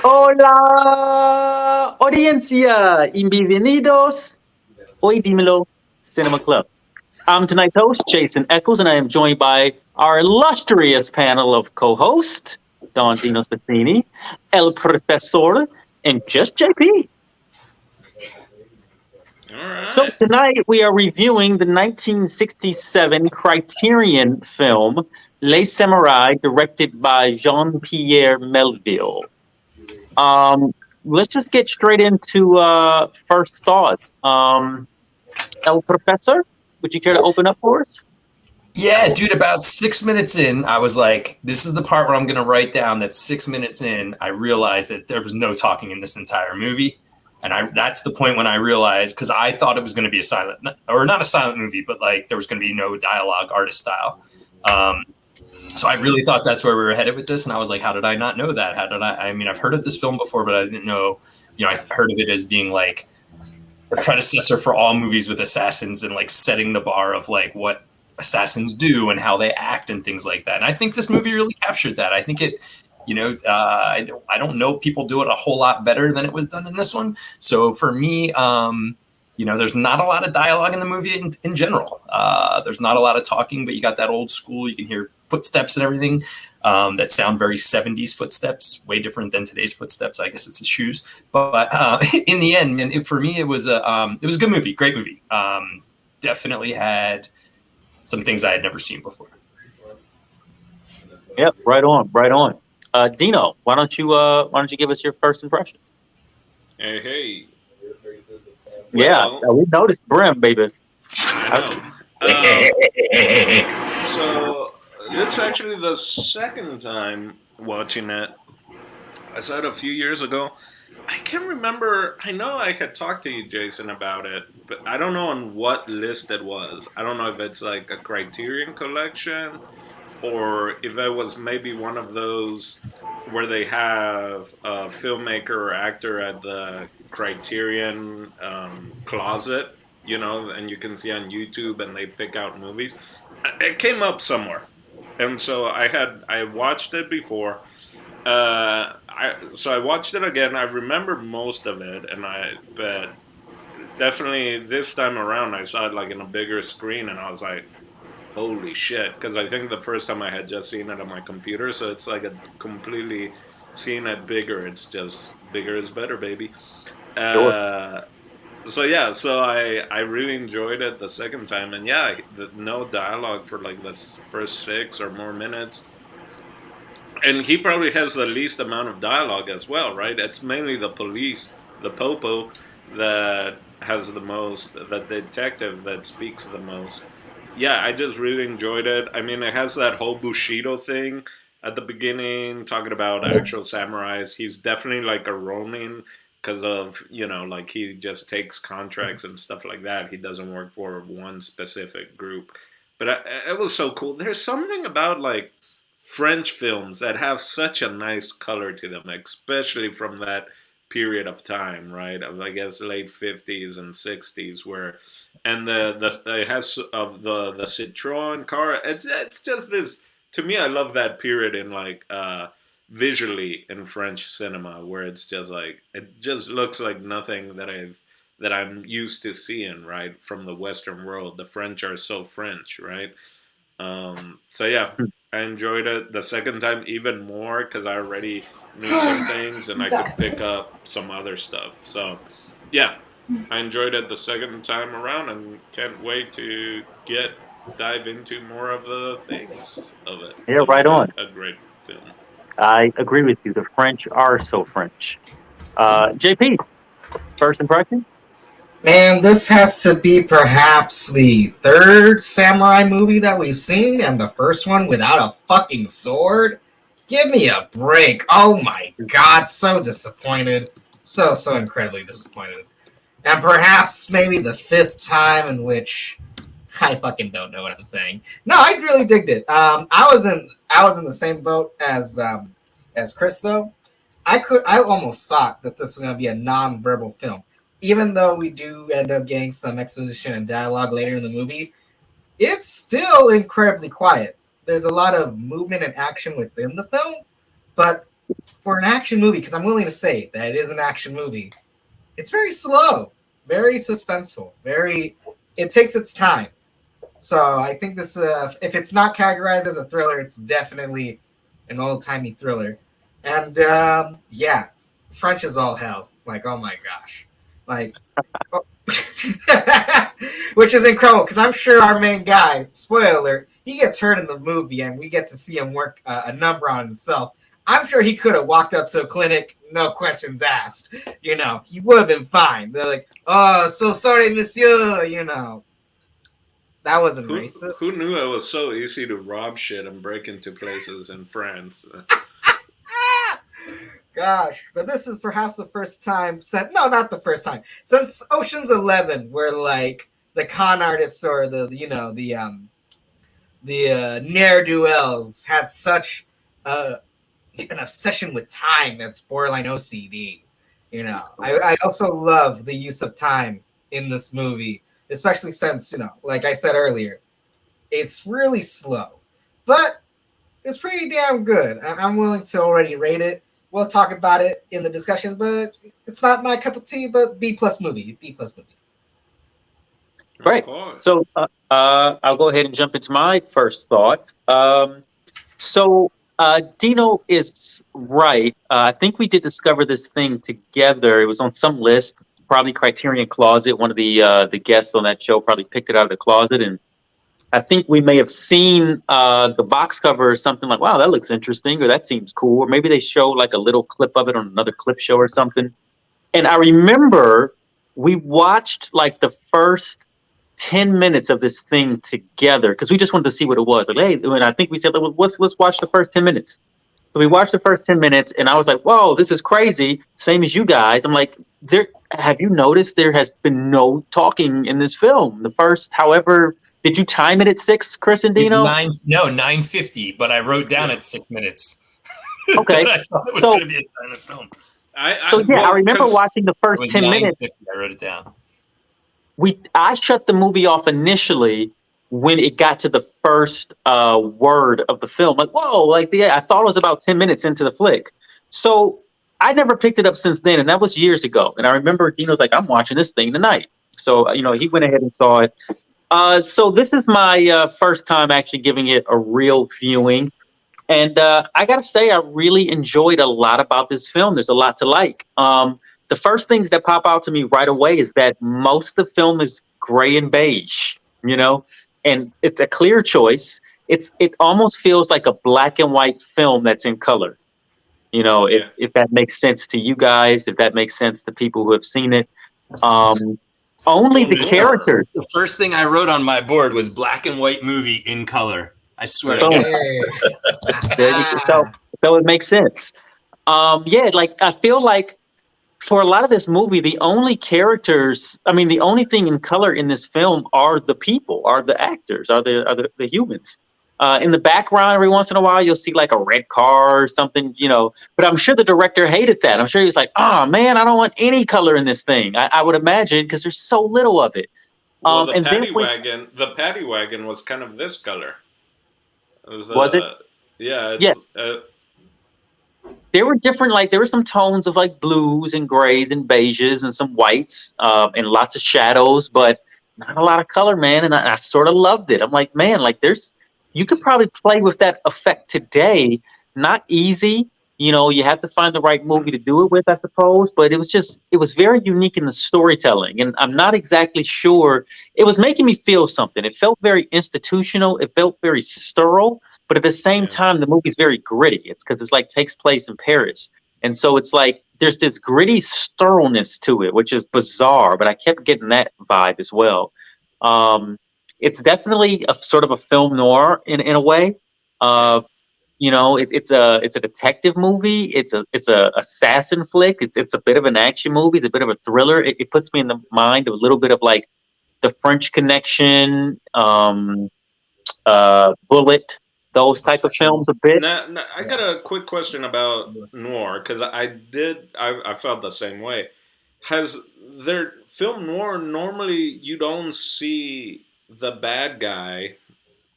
Hola, audiencia, y bienvenidos. Hoy Dimelo Cinema Club. I'm tonight's host, Jason Eccles, and I am joined by our illustrious panel of co-hosts, Don Dino Spassini, El Professor, and just JP. All So right. tonight we are reviewing the 1967 Criterion film Les Samurai, directed by Jean-Pierre Melville. Um, let's just get straight into first thoughts. El Professor, would you care to open up for us? Yeah, dude, about 6 minutes in, I was like, this is the part where I'm going to write down that 6 minutes in, I realized that there was no talking in this entire movie. And that's the point when I realized, because I thought it was going to be a silent, or not a silent movie, but like there was going to be no dialogue, artist style. Um, so I really thought that's where we were headed with this. And I was like, how did I not know that? How did I mean, I've heard of this film before, but I didn't know, I heard of it as being like the predecessor for all movies with assassins and like setting the bar of like what assassins do and how they act and things like that. And I think this movie really captured that. I think it, I don't know people do it a whole lot better than it was done in this one. So for me, there's not a lot of dialogue in the movie in general. There's not a lot of talking, but you got that old school. You can hear footsteps and everything that sound very 70s footsteps, way different than today's footsteps. I guess it's his shoes. But in the end, man, for me, it was a good movie, great movie. Definitely had some things I had never seen before. Yep, right on, right on. Dino, why don't you give us your first impression? Hey, hey. Yeah, Well, we noticed Brim, baby. I I- know. So it's actually the second time watching it. I saw it a few years ago. I can't remember. I know I had talked to you, Jason, about it, but I don't know on what list it was. I don't know if it's like a Criterion collection or if it was maybe one of those where they have a filmmaker or actor at the Criterion closet, and you can see on YouTube and they pick out movies. It came up somewhere, and so I watched it before. So I watched it again. I remember most of it, but definitely this time around I saw it like in a bigger screen, and I was like, holy shit, because I think the first time I had just seen it on my computer, so it's like a completely seeing it bigger. It's just bigger is better, baby. sure. Uh, so yeah, so I really enjoyed it the second time, and yeah, no dialogue for like the first 6 or more minutes, and he probably has the least amount of dialogue as well, right? It's mainly the police, the popo, that has the most, the detective that speaks the most. Yeah, I just really enjoyed it. I mean, it has that whole Bushido thing at the beginning, talking about actual samurais. He's definitely like a ronin because of, like he just takes contracts and stuff like that. He doesn't work for one specific group. But it was so cool. There's something about like French films that have such a nice color to them, especially from that period of time, right? Of I guess late 50s and 60s, where and the it has of the Citroen car. It's just this. To me, I love that period in like visually in French cinema, where it's just like it just looks like nothing that I'm used to seeing, right, from the Western world. The French are so French, right? So yeah, I enjoyed it the second time even more because I already knew some things and I could pick up some other stuff. So yeah, I enjoyed it the second time around and can't wait to dive into more of the things of it. Yeah, right on. A great film. I agree with you. The French are so French. JP, first impression? Man, this has to be perhaps the third samurai movie that we've seen, and the first one without a fucking sword. Give me a break. Oh my god, so disappointed. So incredibly disappointed. And perhaps maybe the fifth time in which I fucking don't know what I'm saying. No, I really digged it. I was in the same boat as Chris though. I almost thought that this was gonna be a non-verbal film. Even though we do end up getting some exposition and dialogue later in the movie, it's still incredibly quiet. There's a lot of movement and action within the film, but for an action movie, because I'm willing to say that it is an action movie, it's very slow, very suspenseful, it takes its time. So I think this, if it's not categorized as a thriller, it's definitely an old-timey thriller. And yeah, French is all hell. Like, oh my gosh. Like, oh. Which is incredible, because I'm sure our main guy, spoiler alert, he gets hurt in the movie and we get to see him work a number on himself. I'm sure he could have walked up to a clinic, no questions asked. You know, he would have been fine. They're like, oh, so sorry, monsieur, you know. That wasn't racist. Who knew it was so easy to rob shit and break into places in France? Gosh, but this is perhaps the first time since, no, not the first time, since Ocean's 11, where like the con artists or the ne'er-do-wells had such an obsession with time that's borderline OCD. You know, I also love the use of time in this movie, especially since, you know, like I said earlier, it's really slow, but it's pretty damn good. I'm willing to already rate it. We'll talk about it in the discussion, but it's not my cup of tea. But B+ movie, B+ movie. Great. So I'll go ahead and jump into my first thought. Dino is right. I think we did discover this thing together. It was on some list, probably Criterion Closet. One of the guests on that show probably picked it out of the closet, and I think we may have seen the box cover or something like, wow, that looks interesting, or that seems cool. Or maybe they showed like a little clip of it on another clip show or something. And I remember we watched like the first 10 minutes of this thing together because we just wanted to see what it was. Like, hey, and I think we said, let's watch the first 10 minutes. So we watched the first 10 minutes and I was like, whoa, this is crazy. Same as you guys. I'm like, have you noticed there has been no talking in this film? The first, however, did you time it at 6, Chris and Dino? It's 9:50, but I wrote down at 6 minutes. Okay. I thought it was going to be a silent film. I remember watching the first 10 minutes. I wrote it down. I shut the movie off initially when it got to the first word of the film. Like, whoa, like I thought it was about 10 minutes into the flick. So I never picked it up since then, and that was years ago. And I remember Dino's like, I'm watching this thing tonight. So, he went ahead and saw it. So this is my first time actually giving it a real viewing. And I got to say, I really enjoyed a lot about this film. There's a lot to like. The first things that pop out to me right away is that most of the film is gray and beige, and it's a clear choice. It almost feels like a black and white film that's in color. If that makes sense to you guys, if that makes sense to people who have seen it. Only the characters. The first thing I wrote on my board was black and white movie in color. I swear to God. So it makes sense. Like I feel like for a lot of this movie, the only the only thing in color in this film are the people, are the actors, are the humans. In the background, every once in a while, you'll see like a red car or something, But I'm sure the director hated that. I'm sure he was like, "Oh man, I don't want any color in this thing." I would imagine because there's so little of it. Well, the paddy wagon was kind of this color. Was it? Yeah. There were different, there were some tones of like blues and grays and beiges and some whites and lots of shadows, but not a lot of color, man. And I sort of loved it. I'm like, man, you could probably play with that effect today. Not easy. You have to find the right movie to do it with, I suppose. But it was very unique in the storytelling. And I'm not exactly sure. It was making me feel something. It felt very institutional. It felt very sterile. But at the same time, the movie's very gritty. It's because takes place in Paris. And so it's like there's this gritty sterileness to it, which is bizarre. But I kept getting that vibe as well. It's definitely a sort of a film noir in a way. It's a detective movie. It's a assassin flick. It's a bit of an action movie. It's a bit of a thriller. It puts me in the mind of a little bit of like The French Connection, Bullet, those type of films a bit. Now, I got a quick question about noir because I felt the same way. Has their film noir normally you don't see the bad guy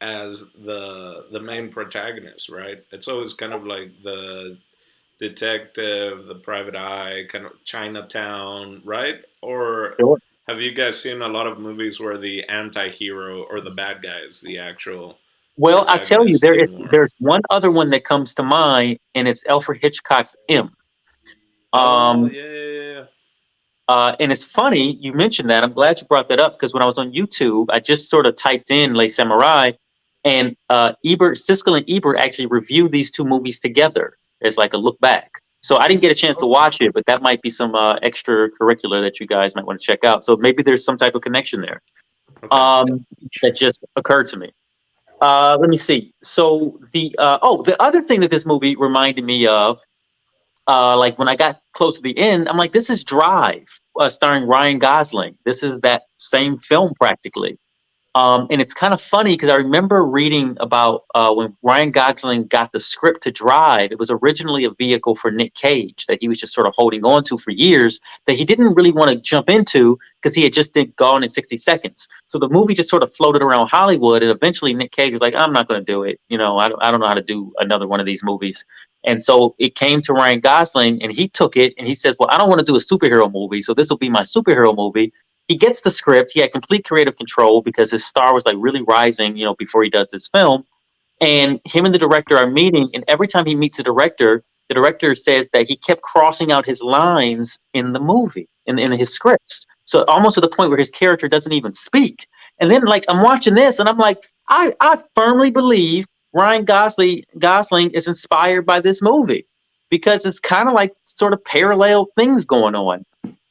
as the main protagonist, right? It's always kind of like the detective, the private eye, kind of Chinatown, right? Or Sure. have you guys seen a lot of movies where the anti-hero or the bad guy is the actual Well, I tell you, protagonist anymore? there's one other one that comes to mind, and it's Alfred Hitchcock's M. Oh, Um, yeah, yeah, yeah. and it's funny you mentioned that. I'm glad you brought that up because when I was on YouTube, I just sort of typed in Les Samurai, and Siskel and Ebert actually reviewed these two movies together as like a look back. So I didn't get a chance to watch it, but that might be some extracurricular that you guys might want to check out. So maybe there's some type of connection there Okay. that just occurred to me. Let me see. So the other thing that this movie reminded me of, like when I got close to the end, I'm like, this is Drive, starring Ryan Gosling. This is that same film practically. And it's kind of funny because I remember reading about when Ryan Gosling got the script to Drive. It was originally a vehicle for Nick Cage that he was just sort of holding on to for years that he didn't really want to jump into because he had just did Gone in 60 Seconds. So the movie just sort of floated around Hollywood, and eventually Nick Cage was like, "I'm not going to do it. You know, I don't know how to do another one of these movies." And so it came to Ryan Gosling, and he took it and he says, "Well, I don't want to do a superhero movie, so this will be my superhero movie." He gets the script. He had complete creative control because his star was like really rising, you know, before he does this film. And him and the director are meeting, and every time he meets the director says that he kept crossing out his lines in the movie, in his scripts. So almost to the point where his character doesn't even speak. And then like I'm watching this and I'm like, I firmly believe Ryan Gosling is inspired by this movie because it's kind of like sort of parallel things going on.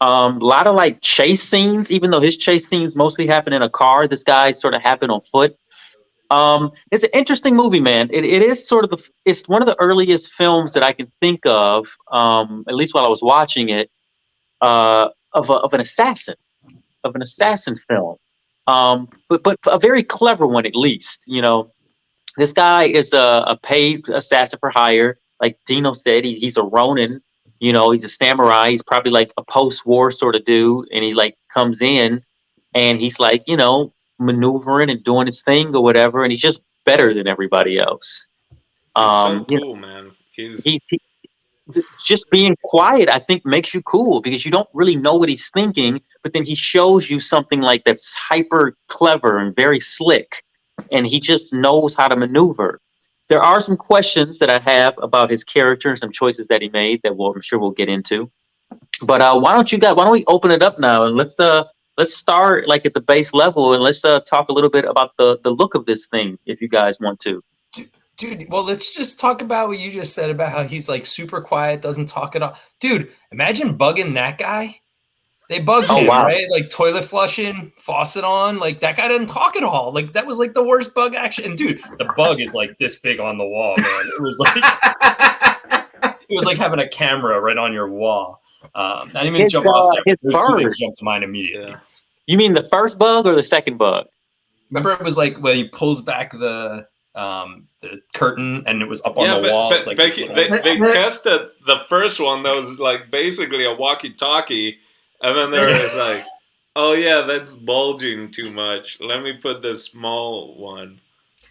A lot of like chase scenes, even though his chase scenes mostly happen in a car, this guy sort of happened on foot. It's an interesting movie, man. It is sort of it's one of the earliest films that I can think of, at least while I was watching it, of an assassin film. But a very clever one at least. You know, this guy is a paid assassin for hire. Like Dino said, he's a Ronin. You know, he's a samurai. He's probably like a post-war sort of dude, and he like comes in and he's like, you know, maneuvering and doing his thing or whatever, and he's just better than everybody else. He's so You cool, man. know, just being quiet, I think, makes you cool because you don't really know what he's thinking, but then he shows you something like that's hyper clever and very slick, and he just knows how to maneuver. There are some questions that I have about his character and some choices that he made that I'm sure we'll get into. But why don't we open it up now and let's start like at the base level and let's talk a little bit about the look of this thing if you guys want to. Dude, well, let's just talk about what you just said about how he's like super quiet, doesn't talk at all. Dude, imagine bugging that guy. They bugged Oh him, wow. right? Like toilet flushing, faucet on. Like that guy didn't talk at all. Like that was like the worst bug action. And dude, the bug is like this big on the wall, man. It was like having a camera right on your wall. Not even jump off there. His Those two bird. things jumped to mind immediately. Yeah. You mean the first bug or the second bug? Remember, it was like when he pulls back the curtain and it was up on Yeah, the wall. but It's like they tested the first one that was like basically a walkie-talkie, and then there was like, oh yeah, that's bulging too much. Let me put this small one.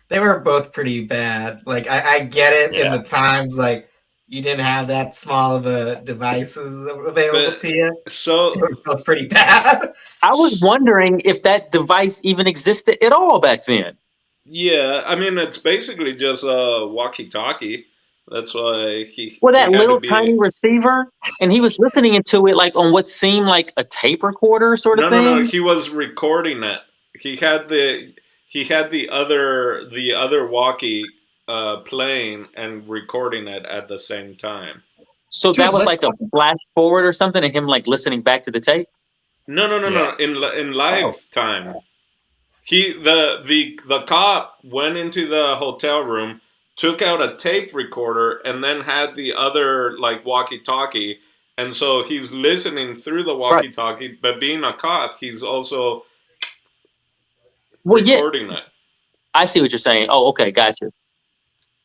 They were both pretty bad. Like I get it in Yeah. the times like you didn't have that small of a devices available to you. So It was both pretty bad. I was wondering if that device even existed at all back then. yeah, I mean it's basically just a walkie-talkie. That's why Well, he that had to little be. tiny receiver, and he was listening into it like on what seemed like a tape recorder sort of No. thing. He was recording it. He had the other walkie playing and recording it at the same time. So Dude, that was let's like a talk. flash forward or something, and him like listening back to the tape. No. Yeah. In live time, the cop went into the hotel room, took out a tape recorder, and then had the other like walkie-talkie. And so he's listening through the Right. walkie-talkie, but being a cop, he's also Well, yeah, recording it. I see what you're saying. Oh, okay, gotcha.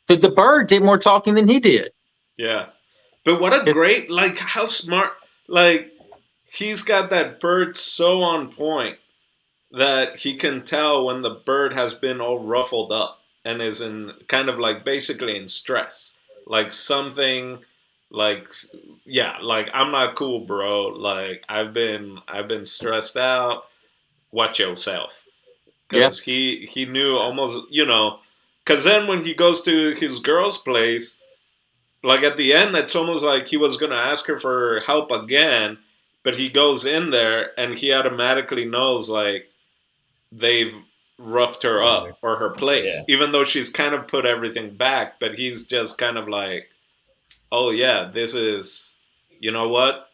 The bird did more talking than he did. Yeah. But what a It, great, like, how smart, like, he's got that bird so on point that he can tell when the bird has been all ruffled up and is in kind of like basically in stress. Like something like, yeah, like I'm not cool, bro. Like I've been stressed out. Watch yourself, Yeah. because he knew almost, because then when he goes to his girl's place, like at the end, it's almost like he was gonna ask her for help again, but he goes in there and he automatically knows like they've roughed her up or her place, Yeah. even though she's kind of put everything back. But he's just kind of like, oh yeah, this is, you know what?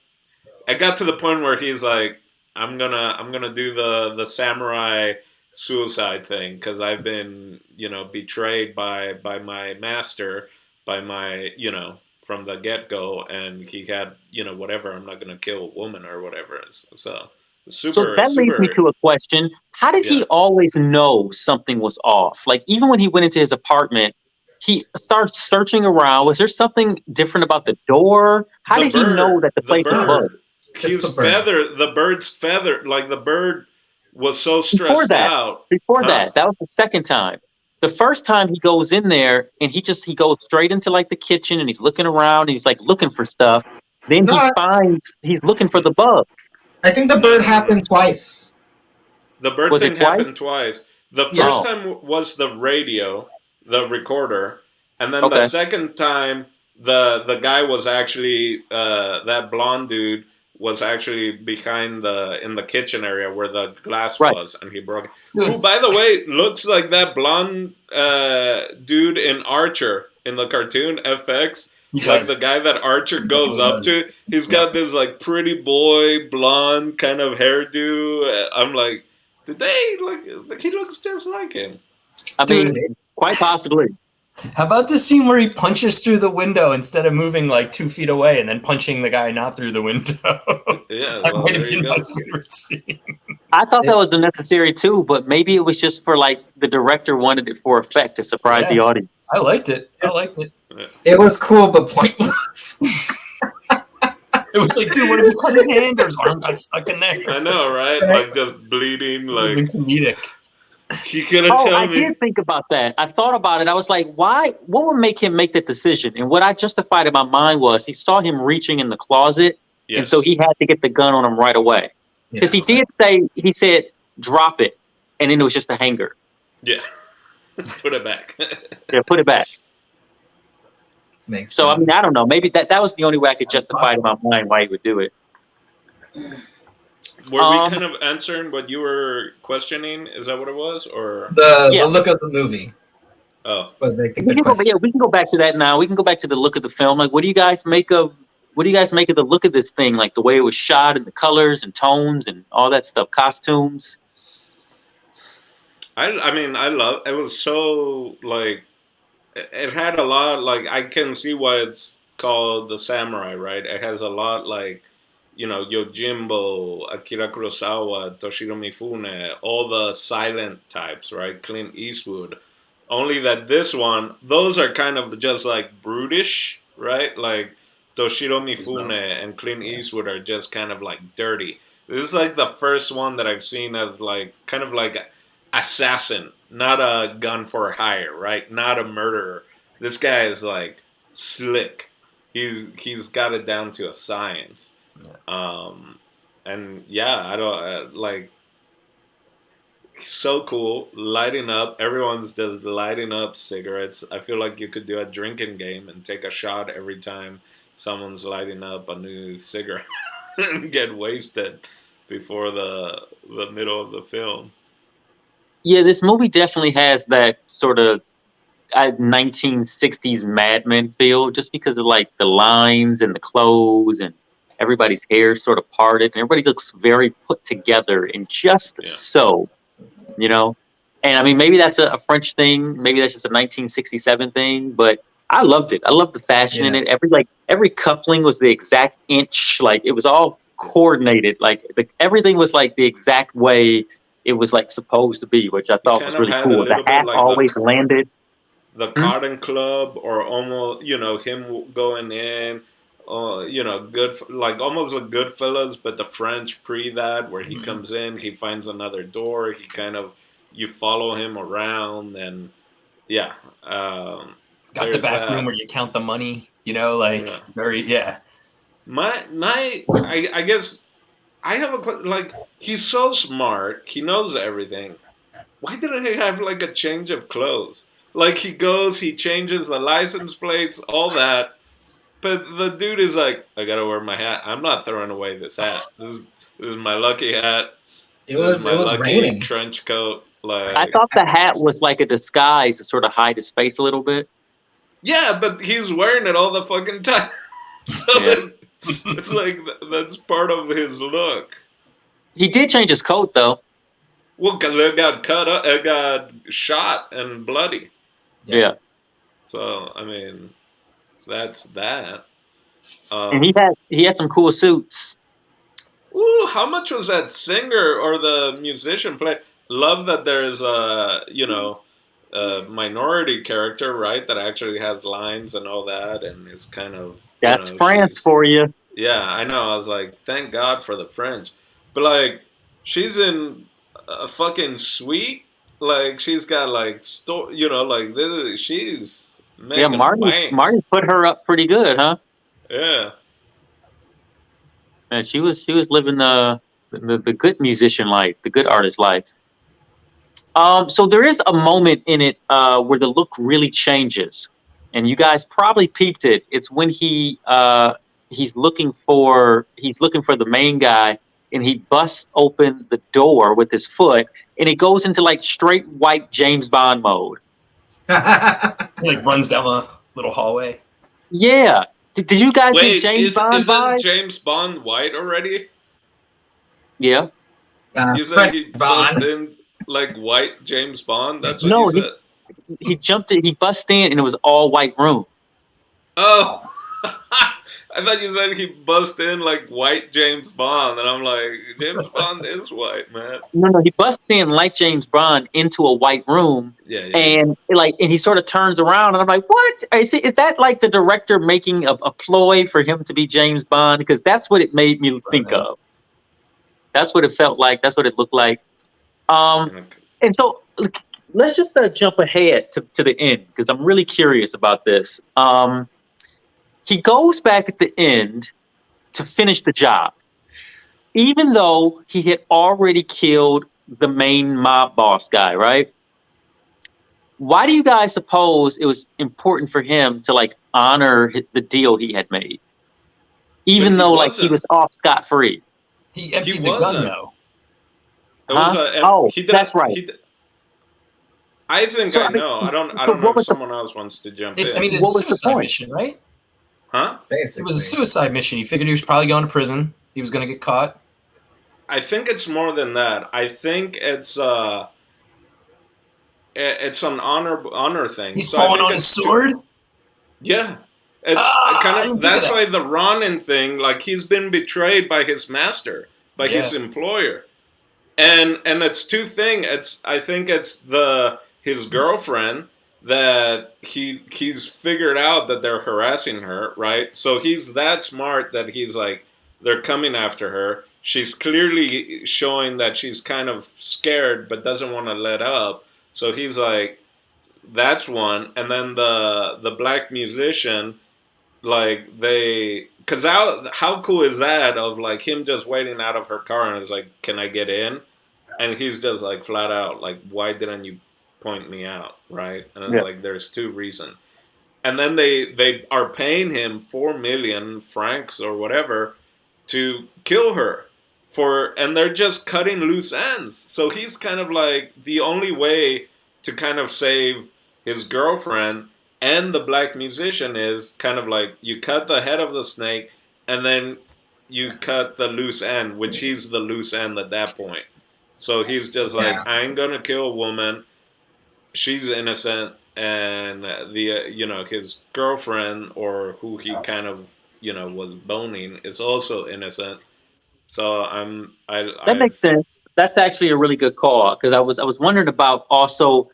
I got to the point where he's like, I'm gonna do the samurai suicide thing because I've been, betrayed by my master, by my, from the get go, and he had, whatever. I'm not gonna kill a woman or whatever. So So super that leads me super to a question. How did he yeah. always know something was off? Like, even when he went into his apartment, he starts searching around. Was there something different about the door? How The did he know bird, that the the place was bugged? bird, It's his the bird. feather, the bird's feather, like the bird was so Before stressed that, out, before huh? that, that was the second time. The first time he goes in there and he goes straight into like the kitchen and he's looking around and he's like looking for stuff. Then No, he's looking for the bug. I think the No, bird no, no, no. happened twice. The bird Was it thing twice? happened twice. The Yeah. first Oh, time was the radio, the recorder, and then the okay. second time the guy was actually that blonde dude was actually behind in the kitchen area where the glass Right. was, and he broke it. Who, Dude, by the way, looks like that blonde dude in Archer in the cartoon FX. he Like the does. guy that Archer He goes definitely up does. to, he's Yeah. got this like pretty boy blonde kind of hairdo. I'm like, did they like he looks just like him? I Dude, mean, quite possibly. how about the scene where he punches through the window instead of moving like 2 feet away and then punching the guy not through the window? Yeah, That well, might there have you been my go. favorite scene. I thought that It, was unnecessary too, but maybe it was just for like the director wanted it for effect to surprise the Yeah, audience. I liked it. I liked it. it was cool, but pointless. It was like, dude, what if he cut his hand or his arm got stuck in there? I know, right? Right? Like just bleeding. It would have been Like comedic. you gonna Oh, tell I me? did think about that. I thought about it. I was like, why? What would make him make that decision? And what I justified in my mind was he saw him reaching in the closet, and so Yes. he had to get the gun on him right away. Because Yeah, he said, drop it, and then it was just a hanger. Yeah. Put it back. Yeah, put it back. makes So I sense. mean, I don't know. Maybe that was the only way I could That's justify it in my mind why he would do it. Were we Um, kind of answering what you were questioning? Is that what it was, or The yeah, look of the movie oh, was, I think, we the can go. question. Yeah, we can go back to that now. We can go back to the look of the film. Like, what do you guys make of? What do you guys make of the look of this thing? Like the way it was shot and the colors and tones and all that stuff, costumes. I mean I love it. Was so like it had a lot. Like I can see why it's called the samurai, right? It has a lot like Yojimbo, Akira Kurosawa, Toshiro Mifune, all the silent types, right? Clint Eastwood. Only that this one, those are kind of just like brutish, right? Like Toshiro Mifune and Clint Eastwood are just kind of like dirty. This is like the first one that I've seen as like kind of like assassin, not a gun for hire, right? Not a murderer. This guy is like slick. He's got it down to a science. Um, and yeah, I don't like so cool lighting up. Everyone's just lighting up cigarettes. I feel like you could do a drinking game and take a shot every time someone's lighting up a new cigarette and get wasted before the middle of the film. Yeah, this movie definitely has that sort of 1960s Mad Men feel, just because of like the lines and the clothes and everybody's hair sort of parted, and everybody looks very put together and just Yeah. so, you know. And I mean, maybe that's a French thing, maybe that's just a 1967 thing, but I loved it. I loved the fashion in Yeah. it. Every cuffling was the exact inch, like it was all coordinated, like everything was like the exact way it was like supposed to be, which I You thought kind was of really had a cool. The little bit hat like always landed. the Hmm? Cotton Club, or almost him going in, good like almost a Goodfellas, but the French pre that where he comes in, he finds another door, he kind of you follow him around, and yeah, Got the there's back room that. where you count the money. You know, like Yeah. very I guess I have like he's so smart. He knows everything. Why didn't he have like a change of clothes? Like he goes, he changes the license plates, all that. But the dude is like, I gotta wear my hat. I'm not throwing away this hat. This is my lucky hat. It This is was my it was lucky raining. trench coat. I Like, thought the hat was like a disguise to sort of hide his face a little bit. yeah, but he's wearing it all the fucking time. So Yeah. it's like that's part of his look. He did change his coat though. Well, because it got cut up, it got shot and bloody. Yeah. So I mean, that's that. And he had some cool suits. Ooh, how much was that singer or the musician play? Love that there's a minority character, right? That actually has lines and all that, and is kind of That's France she's for you. yeah, I know. I was like, thank God for the French, but like she's in a fucking suite. Like she's got like like she's Yeah, making bank. Marty put her up pretty good, huh? Yeah. And she was living the good musician life, the good artist life. So there is a moment in it where the look really changes, and you guys probably peeped it. It's when he's looking for the main guy, and he busts open the door with his foot, and it goes into like straight white James Bond mode. He like runs down a little hallway. Yeah. Did you guys get Wait, James Bond isn't vibes? James Bond white already? Yeah. You said he French bust Bond. in like white James Bond? That's what No, you said? he bust in, and it was all white room. Oh! I thought you said he bust in like white James Bond, and I'm like, James Bond is white, man. No, he busts in like James Bond into a white room, Yeah. and he sort of turns around, and I'm like, what? Is that like the director making a ploy for him to be James Bond? Because that's what it made me think of. That's what it felt like. That's what it looked like. Okay. And so let's just jump ahead to the end, because I'm really curious about this. He goes back at the end to finish the job, even though he had already killed the main mob boss guy, right? Why do you guys suppose it was important for him to like honor the deal he had made, even though like he was off scot free? He emptied the gun though. It was he didn't, that's right. I think So, I I mean, know. I don't so know what if was someone else wants to jump in. I mean, it's What a was the suicide point? mission, right? Huh? It was a suicide mission. He figured he was probably going to prison. He was going to get caught. I think it's more than that. I think it's an honor thing. He's So I falling think on his it's sword. yeah. It's I kind didn't of think of that's that. why the Ronin thing, like he's been betrayed by his master, by his Yeah. employer. And it's two things. I think it's his girlfriend that he's figured out that they're harassing her, right? So he's that smart that he's like they're coming after her. She's clearly showing that she's kind of scared but doesn't want to let up. So he's like that's one. And then the black musician, like they because how cool is that of like him just waiting out of her car and is like, can I get in? And he's just like flat out like, why didn't you point me out, right? And it's like there's two reasons. And then they are paying him 4 million francs or whatever to kill her and they're just cutting loose ends. So he's kind of like the only way to kind of save his girlfriend and the black musician is kind of like you cut the head of the snake and then you cut the loose end, which he's the loose end at that point. So he's just like, I ain't gonna kill a woman. She's innocent, and his girlfriend or who he kind of was boning is also innocent. So That makes sense. That's actually a really good call, because I was wondering about also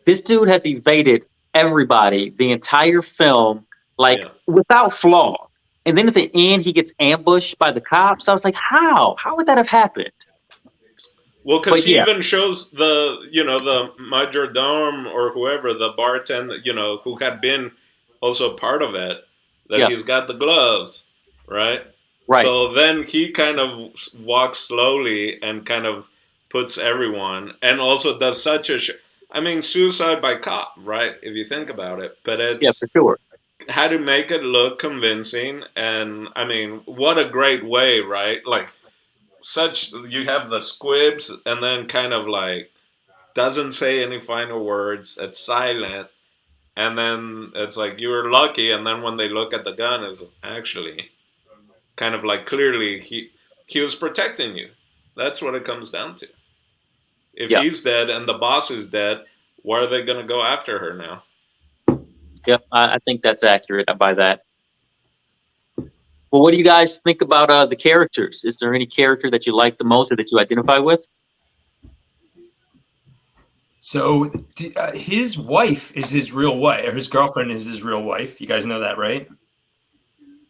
this dude has evaded everybody the entire film, like without flaw. And then at the end, he gets ambushed by the cops. I was like, how? How would that have happened? Well, because he even shows the majordome or whoever, the bartender, who had been also part of it, that Yeah. he's got the gloves, right? Right. So then he kind of walks slowly and kind of puts everyone, and also does such a. I mean, suicide by cop, right? If you think about it, but Yeah, it's for sure. how to make it look convincing, and I mean, what a great way, right? Like such, you have the squibs, and then kind of like doesn't say any final words. It's silent, and then it's like you were lucky, and then when they look at the gun, it's actually kind of like clearly he was protecting you. That's what it comes down to. If Yeah. he's dead and the boss is dead, why are they going to go after her now? Yep, I think that's accurate. I buy that. Well, what do you guys think about the characters? Is there any character that you like the most or that you identify with? So his wife is his real wife, or his girlfriend is his real wife. You guys know that, right?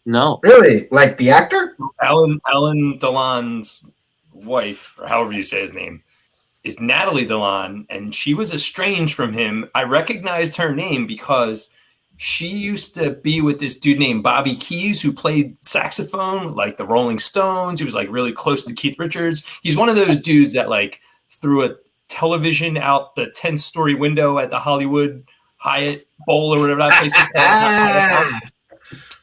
No. Really? Like the actor? Alain Delon's wife, or however you say his name, is Nathalie Delon, and she was estranged from him. I recognized her name because she used to be with this dude named Bobby Keys, who played saxophone, like the Rolling Stones. He was like really close to Keith Richards. He's one of those dudes that like threw a television out the 10-story window at the Hollywood Hyatt Bowl or whatever that place is called. Hyatt House.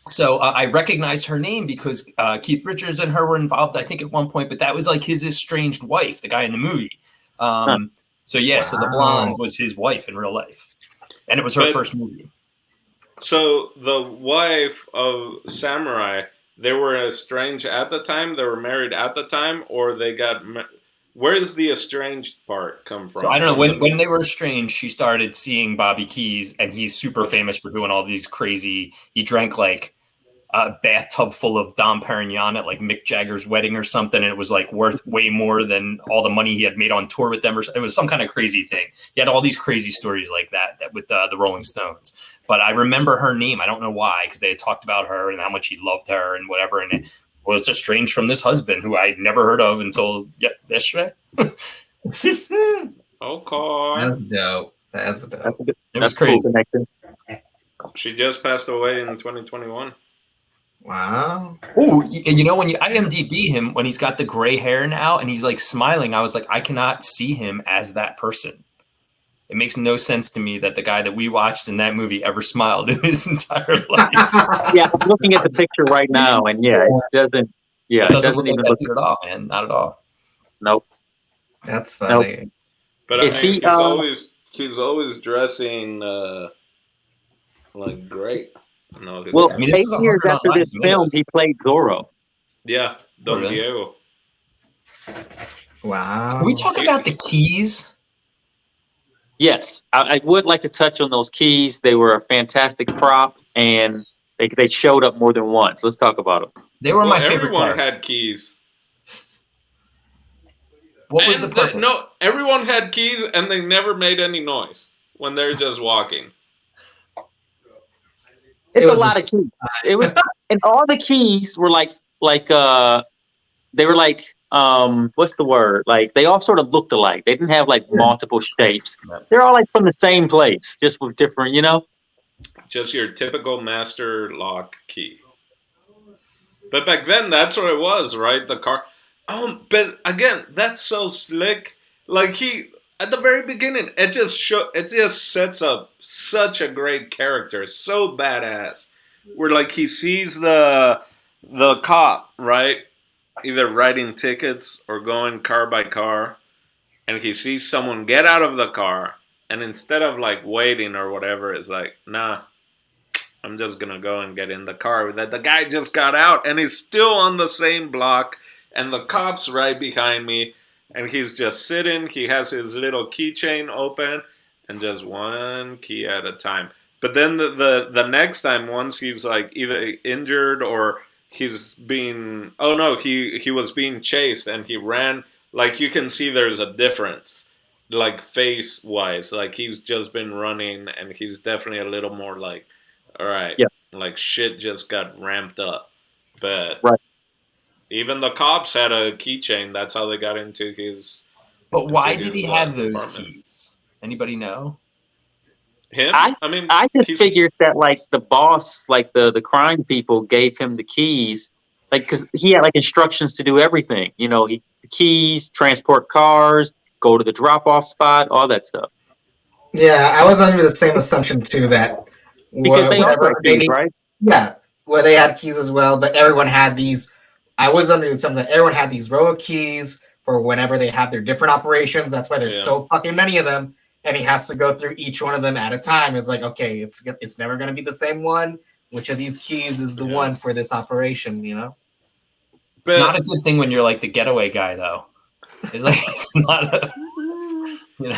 So I recognized her name because Keith Richards and her were involved, I think, at one point. But that was like his estranged wife, the guy in the movie. So yeah, so the blonde was his wife in real life, and it was her first movie. So the wife of Samurai, they were estranged at the time. They were married at the time, or they got. Where does the estranged part come from? So I don't know. When they were estranged, she started seeing Bobby Keys, and he's super famous for doing all these crazy. He drank like a bathtub full of Dom Perignon at like Mick Jagger's wedding or something, and it was like worth way more than all the money he had made on tour with them. Or it was some kind of crazy thing. He had all these crazy stories like that with the Rolling Stones. But I remember her name. I don't know why, because they had talked about her and how much he loved her and whatever, and it was estranged from this husband who I'd never heard of until yesterday. Okay. That's dope. That's dope. It was crazy. Cool. She just passed away in 2021. Wow. Oh, and you know, when you IMDb him, when he's got the gray hair now and he's like smiling, I was like, I cannot see him as that person. It makes no sense to me that the guy that we watched in that movie ever smiled in his entire life. Yeah, I'm looking at the picture right now, and yeah, it doesn't. Yeah, it doesn't look like even that dude at all, man. Not at all. Nope. That's funny. Nope. But I mean, he's always dressing like great. No, Well, I mean, this 8 is a years hard after line this to film, miss. he played Zorro. yeah, Don really? Diego. Wow. Can we talk about the keys? Yes, I would like to touch on those keys. They were a fantastic prop, and they showed up more than once. Let's talk about them. They were my favorite Everyone part. had keys. What was the purpose? No, everyone had keys, and they never made any noise when they're just walking. It's a lot of keys. It was, and all the keys were like they were like what's the word? Like they all sort of looked alike. They didn't have like multiple shapes. They're all like from the same place, just with different, Just your typical master lock key. But back then, that's what it was, right? The car. But again, that's so slick. Like at the very beginning, it just sets up such a great character, so badass. Where like he sees the cop, right? Either writing tickets or going car by car, and he sees someone get out of the car, and instead of like waiting or whatever, it's like, nah, I'm just gonna go and get in the car. That the guy just got out and he's still on the same block, and the cop's right behind me, and he's just sitting. He has his little keychain open, and just one key at a time. But then the next time, once he's like either injured or he's being, oh no, he was being chased and he ran. Like you can see there's a difference, like face wise. Like he's just been running, and he's definitely a little more like, all right, yeah, like shit just got ramped up. But right. Even the cops had a keychain. That's how they got into his. But why did he have those keys? Anybody know? Him? I I mean, I just he's figured that like the boss, like the crime people, gave him the keys, like because he had like instructions to do everything. The keys, transport cars, go to the drop off spot, all that stuff. Yeah, I was under the same assumption too that Because they also whatever had they keys, need, right? yeah, where they had keys as well, but everyone had these. I was under the assumption that everyone had these row of keys for whenever they have their different operations. That's why there's yeah. so fucking many of them, and he has to go through each one of them at a time. It's like, okay, it's never going to be the same one. Which of these keys is the one for this operation? It's not a But good thing when you're like the getaway guy, though. It's like it's not a.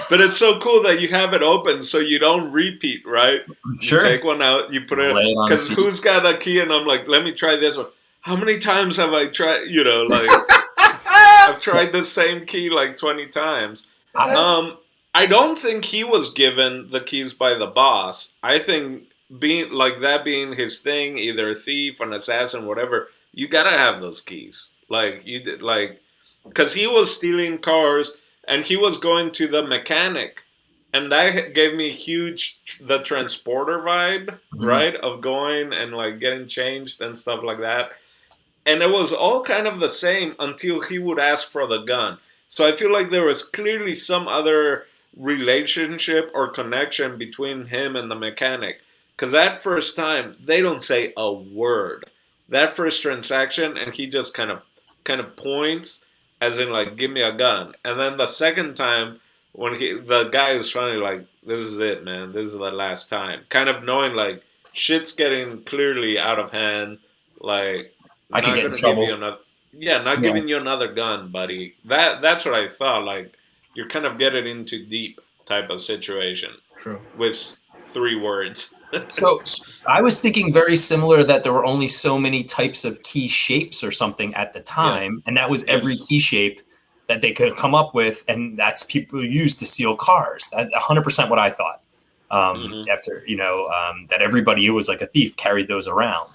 but it's so cool that you have it open so you don't repeat, right? Sure. You take one out, you put it Lay it on the because seat. who's got a key? And I'm like, let me try this one. How many times have I tried? Like I've tried the same key like 20 times. I don't think he was given the keys by the boss. I think being his thing, either a thief, an assassin, whatever, you gotta have those keys. Like you did, because he was stealing cars and he was going to the mechanic, and that gave me the transporter vibe, right? Of going and like getting changed and stuff like that. And it was all kind of the same until he would ask for the gun. So I feel like there was clearly some other relationship or connection between him and the mechanic. Because that first time, they don't say a word. That first transaction, and he just kind of points, as in like, give me a gun. And then the second time, when the guy is trying to like, this is it, man. This is the last time. Kind of knowing like, shit's getting clearly out of hand. Like, I could not get in gonna trouble. give you another. Yeah, not giving you another gun, buddy. That's what I thought. Like, you're kind of getting into deep type of situation. True. With 3 words. So I was thinking very similar that there were only so many types of key shapes or something at the time, and that was every key shape that they could come up with, and that's people use to steal cars. That's 100% what I thought. After that everybody who was like a thief carried those around.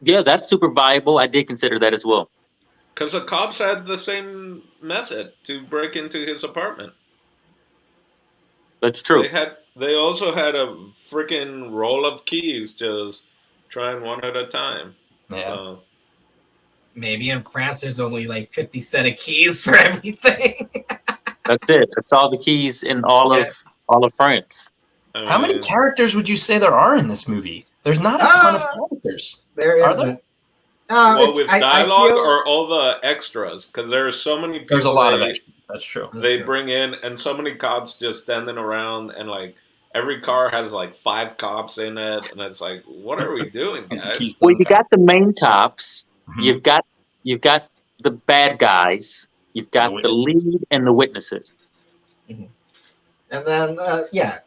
Yeah, that's super viable. I did consider that as well. Because the cops had the same method to break into his apartment. That's true. They also had a freaking roll of keys, just trying one at a time. Yeah. So. Maybe in France there's only like 50 set of keys for everything. That's it. That's all the keys in all of France. How many characters would you say there are in this movie? There's not a ton of characters. There isn't. With dialogue or all the extras? Because there are so many people. There's a lot of extras. That's true. They bring in, and so many cops just standing around, and like every car has like 5 cops in it, and it's like, what are we doing, guys? Well, you got the main cops. You've got the bad guys. You've got the lead and the witnesses. And then,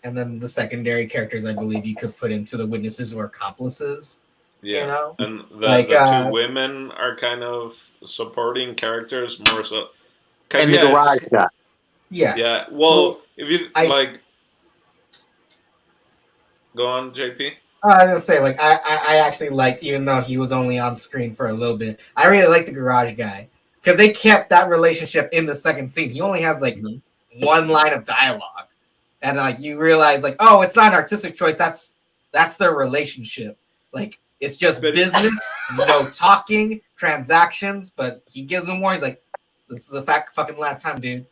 and then the secondary characters, I believe you could put into the witnesses or accomplices. Yeah, and the 2 women are kind of supporting characters more so. And the garage guy. Yeah. Yeah. Well, if you go on, JP. I was gonna say, like, I actually liked, even though he was only on screen for a little bit, I really like the garage guy because they kept that relationship in the second scene. He only has like one line of dialogue, and like you realize, like, oh, it's not an artistic choice. That's their relationship. Like, it's just business, no talking, transactions. But he gives them warnings, like, this is the fucking last time, dude.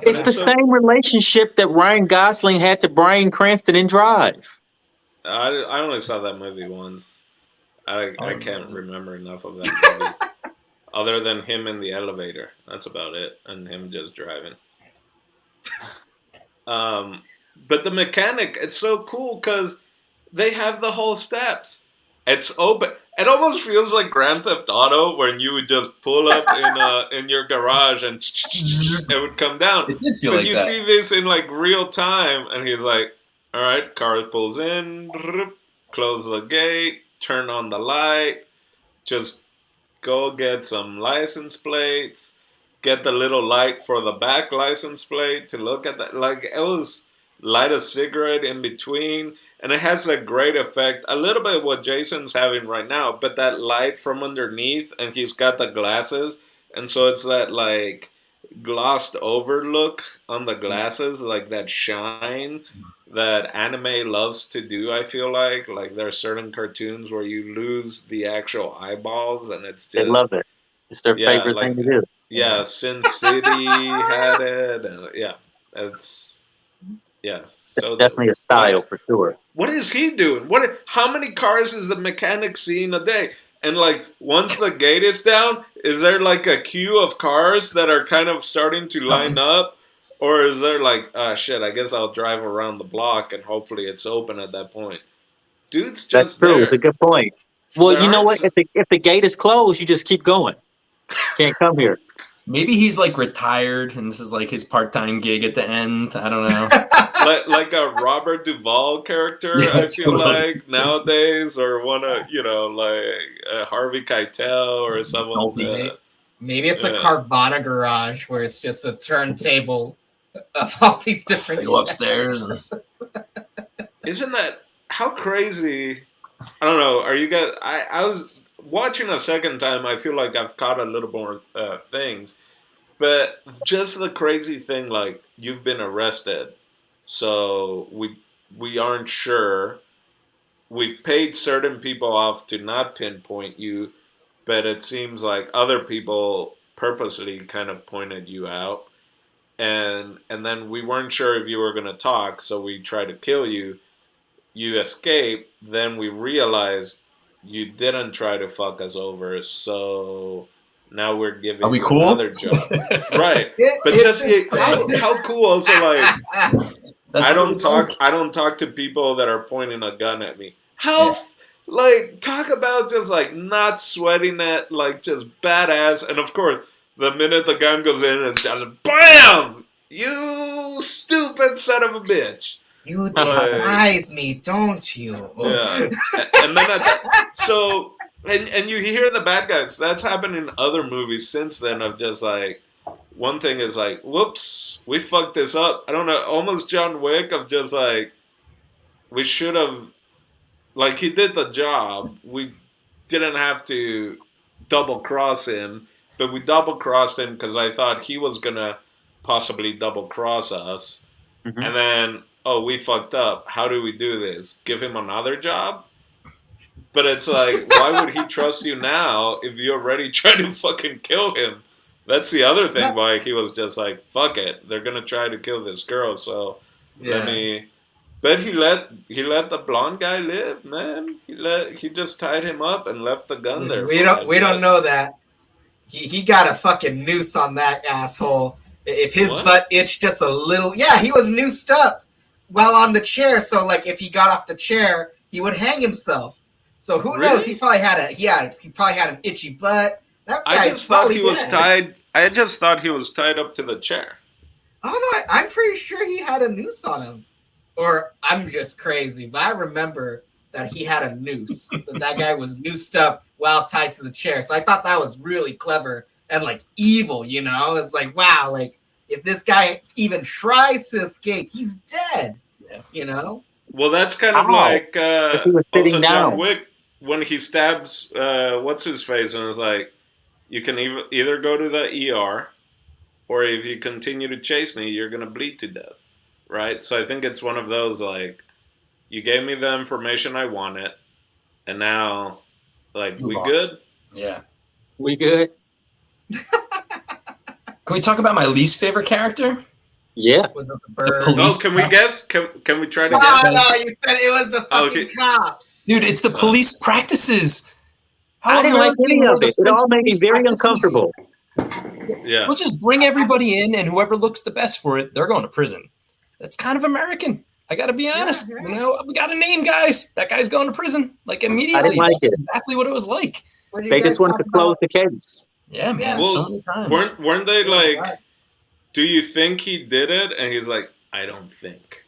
It's the same relationship that Ryan Gosling had to Bryan Cranston in Drive. I only saw that movie once. I can't remember enough of that movie. Other than him in the elevator. That's about it. And him just driving. But the mechanic, it's so cool because they have the whole steps. It's open. It almost feels like Grand Theft Auto, when you would just pull up in your garage and it would come down. It did feel but like you that. see this in like real time, and he's like, all right, car pulls in, close the gate, turn on the light, just go get some license plates, get the little light for the back license plate to look at that. Like, it was light a cigarette in between, and it has a great effect. A little bit what Jason's having right now, but that light from underneath, and he's got the glasses, and so it's that like glossed over look on the glasses, like that shine that anime loves to do. I feel like there are certain cartoons where you lose the actual eyeballs, and it's They love just it. It's their yeah, favorite thing to do. Sin City had it, and it's so dope. Definitely a style Like, for sure. what is he doing? How many cars is the mechanic seeing a day? And like once the gate is down, is there like a queue of cars that are kind of starting to line up? Or is there like, ah shit, I guess I'll drive around the block and hopefully it's open at that point. Dude's That's just true. It's a there. good point. Well, There you know aren't what? If the gate is closed, you just keep going. Can't come here. Maybe he's like retired and this is like his part-time gig at the end. I don't know. like a Robert Duvall character, Yeah, I feel totally. like nowadays, or one of like Harvey Keitel or someone. Maybe it's a Carvana garage where it's just a turntable of all these different. They go upstairs and Isn't that how crazy? I don't know. Are you guys? I was watching a second time. I feel like I've caught a little more things, but just the crazy thing, like you've been arrested, so we aren't sure. We've paid certain people off to not pinpoint you, but it seems like other people purposely kind of pointed you out, and then we weren't sure if you were going to talk, so we tried to kill you. You escape, then we realized you didn't try to fuck us over, so now we're giving Are we you cool? another job. Right. But It's just insane. how cool also, like that's I what don't it's talk like. I don't talk to people that are pointing a gun at me. Like talk about just like not sweating it, like just badass, and of course the minute the gun goes in it's just BAM! You stupid son of a bitch. You despise me, don't you? Yeah, and then and you hear the bad guys. That's happened in other movies since then. Of just like one thing is like, whoops, we fucked this up. I don't know, almost John Wick of just like we should have like he did the job. We didn't have to double cross him, but we double crossed him because I thought he was gonna possibly double cross us. Mm-hmm. And then, oh, we fucked up. How do we do this? Give him another job? But it's like, why would he trust you now if you already tried to fucking kill him? That's the other thing why he was just like, fuck it. They're going to try to kill this girl, so let me... But he let the blonde guy live, man. He just tied him up and left the gun there. We don't know that. He got a fucking noose on that asshole. If his butt itched just a little, he was noosed up while on the chair. So like, if he got off the chair, he would hang himself. So who knows? He probably had an itchy butt. I just thought he was tied. I just thought he was tied up to the chair. Oh no, I'm pretty sure he had a noose on him. Or I'm just crazy, but I remember that he had a noose. That guy was noosed up while tied to the chair. So I thought that was really clever and like evil, you know? It's like, wow, like if this guy even tries to escape, he's dead. Yeah. You know? Well, that's kind of like also John Wick when he stabs what's his face and is like, you can either go to the ER or if you continue to chase me, you're gonna bleed to death. Right? So I think it's one of those like you gave me the information I wanted and now like we good? Yeah. We good? Can we talk about my least favorite character? Yeah. Was it the bird? Oh, can we guess? Can we try to guess? No, you said it was the fucking cops. Dude, it's the police practices. I didn't like any of it. It all made me very uncomfortable. Yeah. We'll just bring everybody in and whoever looks the best for it, they're going to prison. That's kind of American. I got to be honest. Yeah. You know, we got a name, guys. That guy's going to prison. Like immediately. I didn't like That's it. exactly what it was like. They just wanted to close the case. Yeah, man. Well, so many times. weren't they like, do you think he did it? And he's like, I don't think.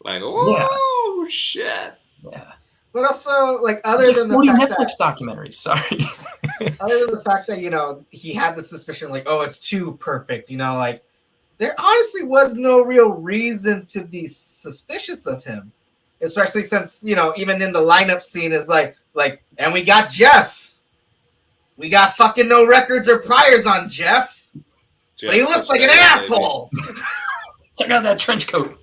Like, oh, shit. Yeah. But also, like, other than the 40 fact Netflix documentaries, sorry. other than the fact that, you know, he had the suspicion, like, oh, it's too perfect, you know, like, there honestly was no real reason to be suspicious of him. Especially since, you know, even in the lineup scene is like, and we got Jeff. We got fucking no records or priors on Jeff. But he looks like an asshole. Check out that trench coat.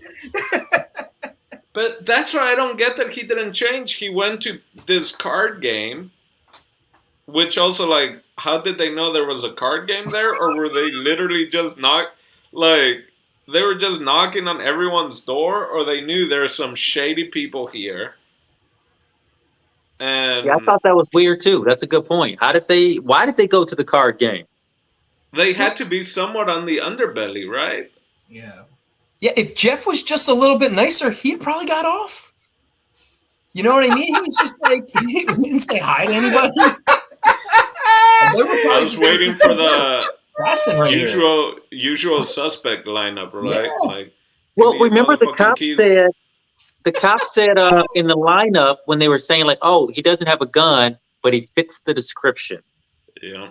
But that's why I don't get that he didn't change. He went to this card game, which also, like, how did they know there was a card game there? Or were they literally just they were just knocking on everyone's door? Or they knew there are some shady people here? And Yeah, I thought that was weird too. That's a good point. Why did they go to the card game? they had to be somewhat on the underbelly, right? Yeah. Yeah, if Jeff was just a little bit nicer, he'd probably got off. You know what I mean? He was just like, he didn't say hi to anybody. I was waiting for the right usual suspect lineup, right? Yeah. Like, Well, remember the cop keys. said in the lineup when they were saying like, oh, he doesn't have a gun, but he fits the description. Yeah.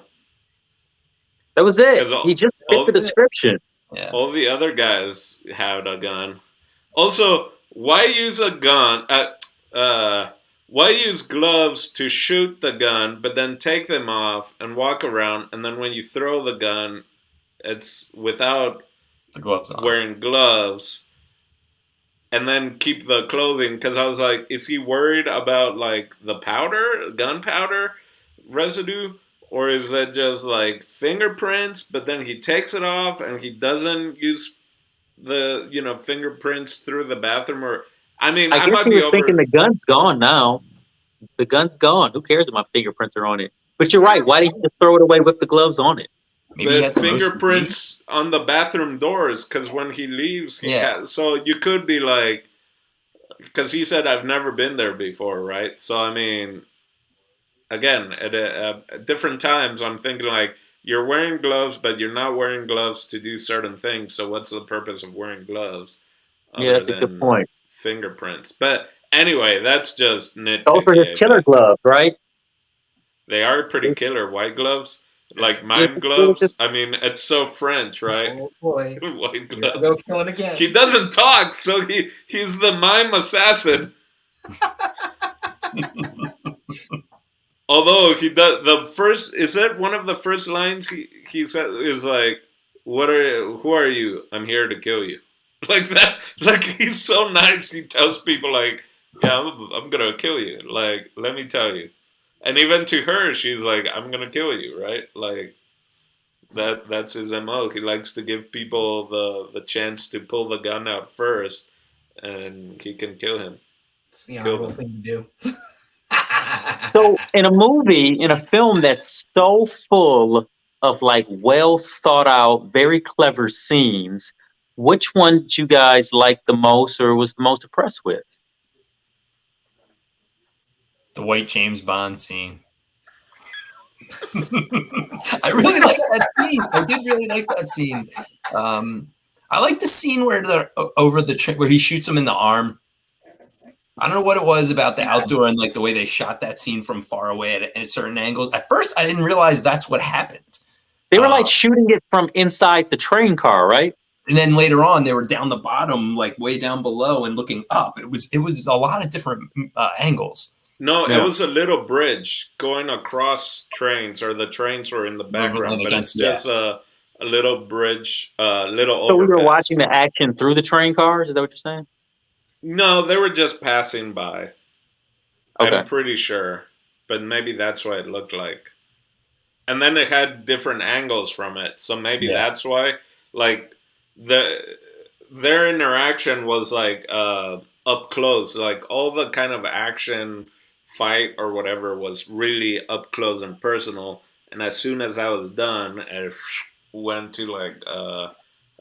That was it. He just fit the description. Yeah. All the other guys had a gun. Also, why use a gun? Why use gloves to shoot the gun, but then take them off and walk around, and then when you throw the gun, it's without the gloves on. Wearing gloves, and then keep the clothing? Because I was like, is he worried about like the gunpowder residue? Or is that just like fingerprints, but then he takes it off and he doesn't use the, fingerprints through the bathroom? Or, I mean, I guess might he be was thinking the gun's gone now. The gun's gone. Who cares if my fingerprints are on it? But you're right. Why didn't he just throw it away with the gloves on it? Maybe but fingerprints on the bathroom doors, because when he leaves, so you could be like, because he said, I've never been there before, right? So, I mean, again, at different times, I'm thinking like, you're wearing gloves, but you're not wearing gloves to do certain things. So what's the purpose of wearing gloves? Yeah, that's a good point. Fingerprints. But anyway, that's just nitpicky. Those are his killer gloves, right? They are pretty killer. White gloves. Like mime gloves. I mean, it's so French, right? Oh boy. White Go gloves. killing again. He doesn't talk, so he's the mime assassin. Although he does is that one of the first lines he said is like, who are you? I'm here to kill you. Like that. Like, he's so nice. He tells people like, yeah, I'm gonna kill you. Like, let me tell you. And even to her, she's like, I'm gonna kill you, right? Like, that's his MO. He likes to give people the chance to pull the gun out first, and he can kill him. It's the honorable thing to do. So in a film that's so full of like well thought out, very clever scenes, which one did you guys like the most or was the most impressed with? The white James Bond scene. I really like that scene. I did really like that scene. I like the scene where they're over where he shoots him in the arm. I don't know what it was about the outdoor and like the way they shot that scene from far away at certain angles. At first, I didn't realize that's what happened. They were like shooting it from inside the train car, right? And then later on, they were down the bottom, like way down below and looking up. It was a lot of different angles. No, it was a little bridge going across trains, or the trains were in the background, but it's just a little bridge, little overpass. So we were watching the action through the train cars? Is that what you're saying? No, they were just passing by. Okay. I'm pretty sure. But maybe that's what it looked like. And then it had different angles from it. So maybe that's why. Like, their interaction was like up close. Like, all the kind of action, fight, or whatever was really up close and personal. And as soon as that was done, it went to like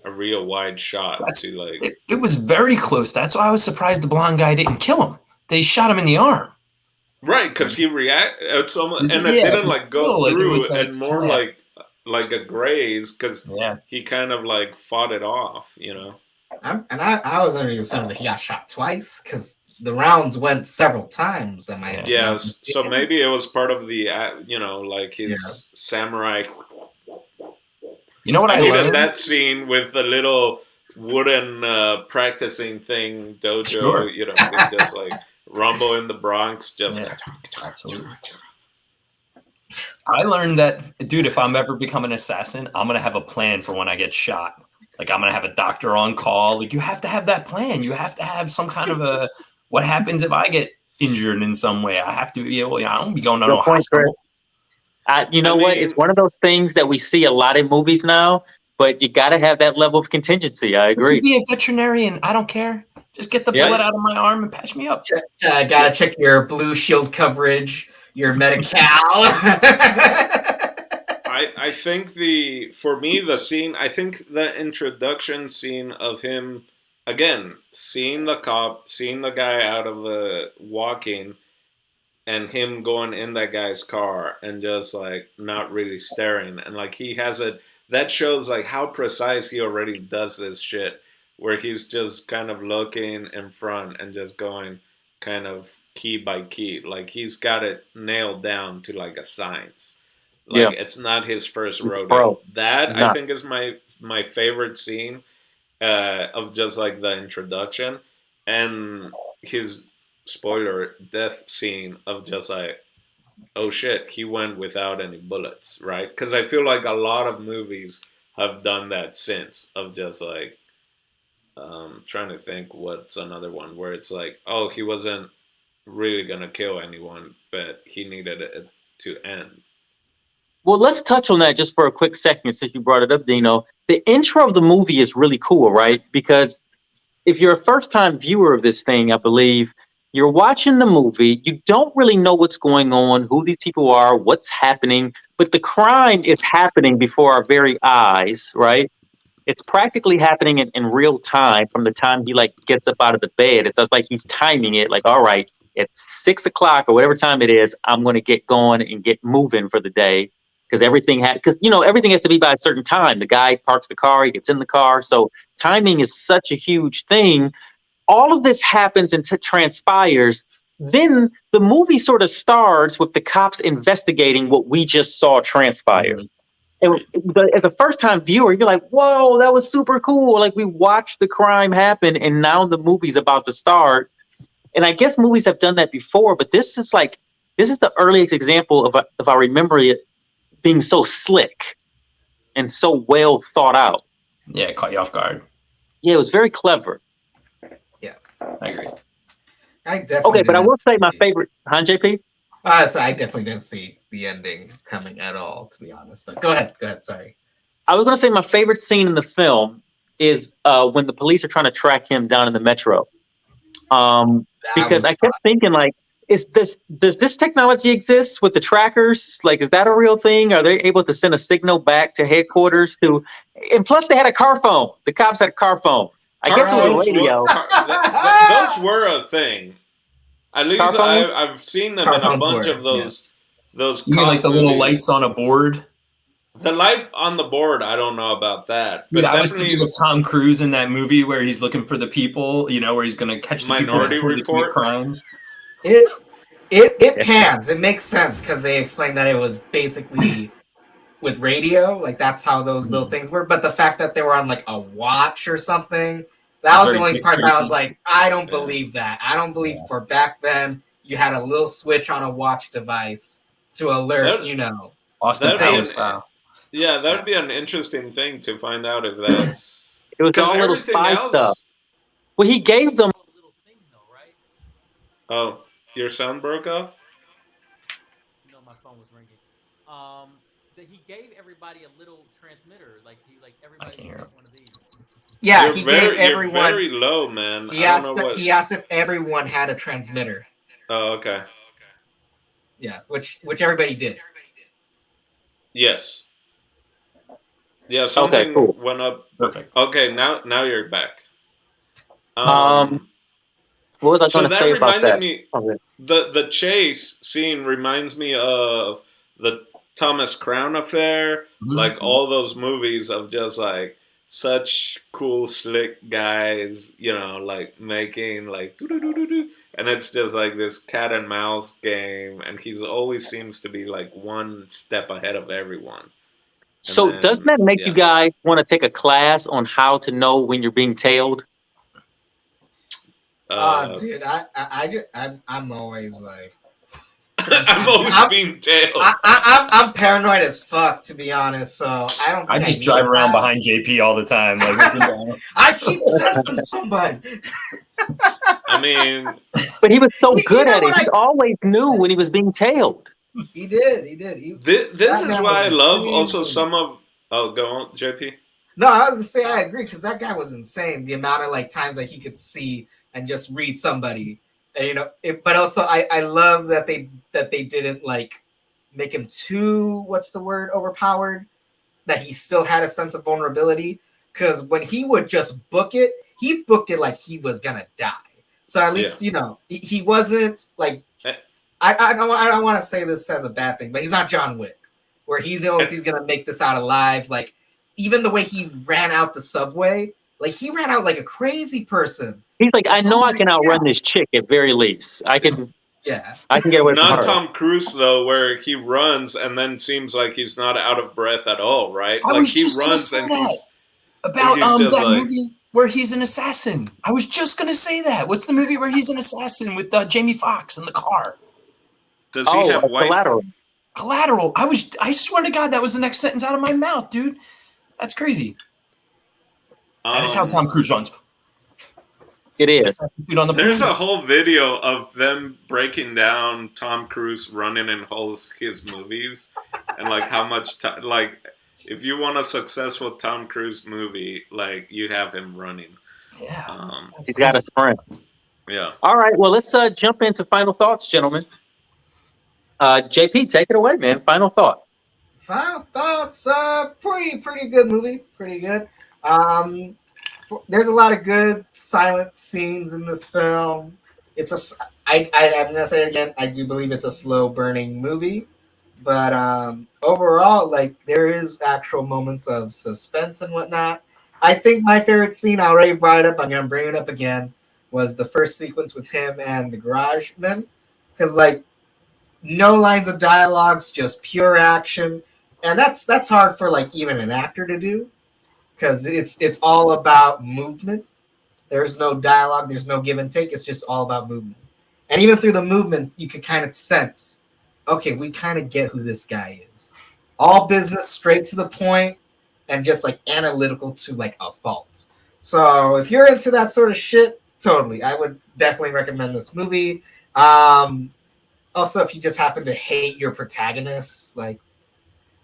a real wide shot. It was very close. That's why I was surprised the blonde guy didn't kill him. They shot him in the arm. Right, because he reacted, and it didn't like go through, and more like a graze, because he kind of like fought it off, I was under the assumption that he got shot twice, because the rounds went several times. So maybe it was part of the, like his samurai. You know what I learned? That scene with the little wooden practicing thing dojo, just like Rumble in the Bronx. Just absolutely. I learned that, dude, if I'm ever become an assassin, I'm going to have a plan for when I get shot. Like, I'm going to have a doctor on call. Like, you have to have that plan. You have to have some kind of a, what happens if I get injured in some way? I have to be able, I don't be going to Good no point, Chris. hospital. You know what? It's one of those things that we see a lot in movies now, but you got to have that level of contingency. I You agree. be a veterinarian. I don't care. Just get the bullet out of my arm and patch me up. Gotta check your Blue Shield coverage, your Medi-Cal. I think for me, the introduction scene of him, again, seeing the cop, seeing the guy out of the walking, and him going in that guy's car and just like not really staring. And like he has that shows like how precise he already does this shit, where he's just kind of looking in front and just going kind of key by key. Like he's got it nailed down to like a science. Like it's not his first rodeo. That I think is my favorite scene of just like the introduction and his spoiler death scene of just like, oh shit, he went without any bullets, right? Because I feel like a lot of movies have done that since of just like trying to think what's another one where it's like, oh, he wasn't really gonna kill anyone, but he needed it to end. Well, let's touch on that just for a quick second since you brought it up, Dino. The intro of the movie is really cool, right? Because if you're a first-time viewer of this thing, I believe, you're watching the movie, you don't really know what's going on, who these people are, what's happening, but the crime is happening before our very eyes, right? It's practically happening in real time from the time he like gets up out of the bed. It's just like he's timing it, like, all right, it's 6 o'clock or whatever time it is, I'm going to get going and get moving for the day. Because everything everything has to be by a certain time. The guy parks the car, he gets in the car. So timing is such a huge thing. All of this happens and transpires. Then the movie sort of starts with the cops investigating what we just saw transpire. And as a first-time viewer, you're like, whoa, that was super cool. Like we watched the crime happen and now the movie's about to start. And I guess movies have done that before, but this is the earliest example of if I remember it, being so slick and so well thought out. Yeah, it caught you off guard. Yeah, it was very clever. Yeah, I agree. I definitely. Okay, but I will say my favorite, JP? So I definitely didn't see the ending coming at all, to be honest. But go ahead. Sorry. I was going to say my favorite scene in the film is when the police are trying to track him down in the metro. Because I kept thinking, like, does this technology exist with the trackers? Like, is that a real thing? Are they able to send a signal back to headquarters and plus they had a car phone. The cops had a car phone. I guess it was a radio. Those were a thing. At least I've seen them in a bunch of those. Those you mean like the little lights on a board? The light on the board, I don't know about that. But I was thinking of Tom Cruise in that movie where he's looking for the people, where he's going to catch the Minority people Report crimes. It pans. It makes sense because they explained that it was basically with radio, like that's how those little things were. But the fact that they were on like a watch or something, that was the only part that I was like, I don't believe that. I don't believe for back then you had a little switch on a watch device to alert, Austin Powers style. Yeah, that would be an interesting thing to find out if that's. It was all little spy stuff. Well, he gave them a little thing, though, right? Oh, your sound broke off? No, my phone was ringing. That he gave everybody a little transmitter, everybody got one of these. Yeah, he gave everyone. You're very low, man. He asked if everyone had a transmitter. Oh, okay. Yeah, which everybody did. Yes. Yeah, something went up. Perfect. Okay, now you're back. What was I trying to say about that? Me, the chase scene reminds me of the Thomas Crown Affair, like all those movies of just like such cool, slick guys, like making like doo-doo-doo-doo-doo. And it's just like this cat and mouse game, and he's always seems to be like one step ahead of everyone. So doesn't that make you guys want to take a class on how to know when you're being tailed? Dude, I'm always like, I'm always being tailed. I'm paranoid as fuck, to be honest. So I don't. I Think just need drive a around pass. behind JP all the time, like looking down. I keep sensing somebody. I mean, But he was so You good know at it. what He always knew when he was being tailed. He did. this that is man why I was love insane. also some of. Oh, go on, JP. No, I was gonna say I agree because that guy was insane. The amount of like times that he could see and just read somebody, and, you know. But also, I love that they didn't like make him too overpowered. That he still had a sense of vulnerability because when he would just book it, he booked it like he was gonna die. So at least you know he wasn't like. I don't want to say this as a bad thing, but he's not John Wick, where he knows he's gonna make this out alive. Like even the way he ran out the subway, like he ran out like a crazy person. He's like, I know I can outrun this chick at very least. I can get away from Not her. Tom Cruise though, where he runs and then seems like he's not out of breath at all, right? Like he runs and he's about he's just that like, movie where he's an assassin. I was just gonna say that. What's the movie where he's an assassin with Jamie Foxx in the car? does he have white? Collateral. I swear to God, that was the next sentence out of my mouth, dude. That's crazy. That is how Tom Cruise runs. It is. There's a whole video of them breaking down Tom Cruise running in his movies, and like how much time. Like, if you want a successful Tom Cruise movie, like you have him running. Yeah, he's got a sprint. Yeah. All right. Well, let's jump into final thoughts, gentlemen. JP, take it away, man. Final thought. Final thoughts. Pretty good movie. Pretty good. There's a lot of good silent scenes in this film. I'm gonna say it again. I do believe it's a slow burning movie, but overall, like there is actual moments of suspense and whatnot. I think my favorite scene, I already brought it up. I'm gonna bring it up again. Was the first sequence with him and the garage men, because like no lines of dialogues, just pure action, and that's hard for like even an actor to do. Because it's all about movement. There's no dialogue. There's no give and take. It's just all about movement. And even through the movement, you can kind of sense, okay, we kind of get who this guy is. All business, straight to the point, and just like analytical to like a fault. So if you're into that sort of shit, totally, I would definitely recommend this movie. Also, if you just happen to hate your protagonist, like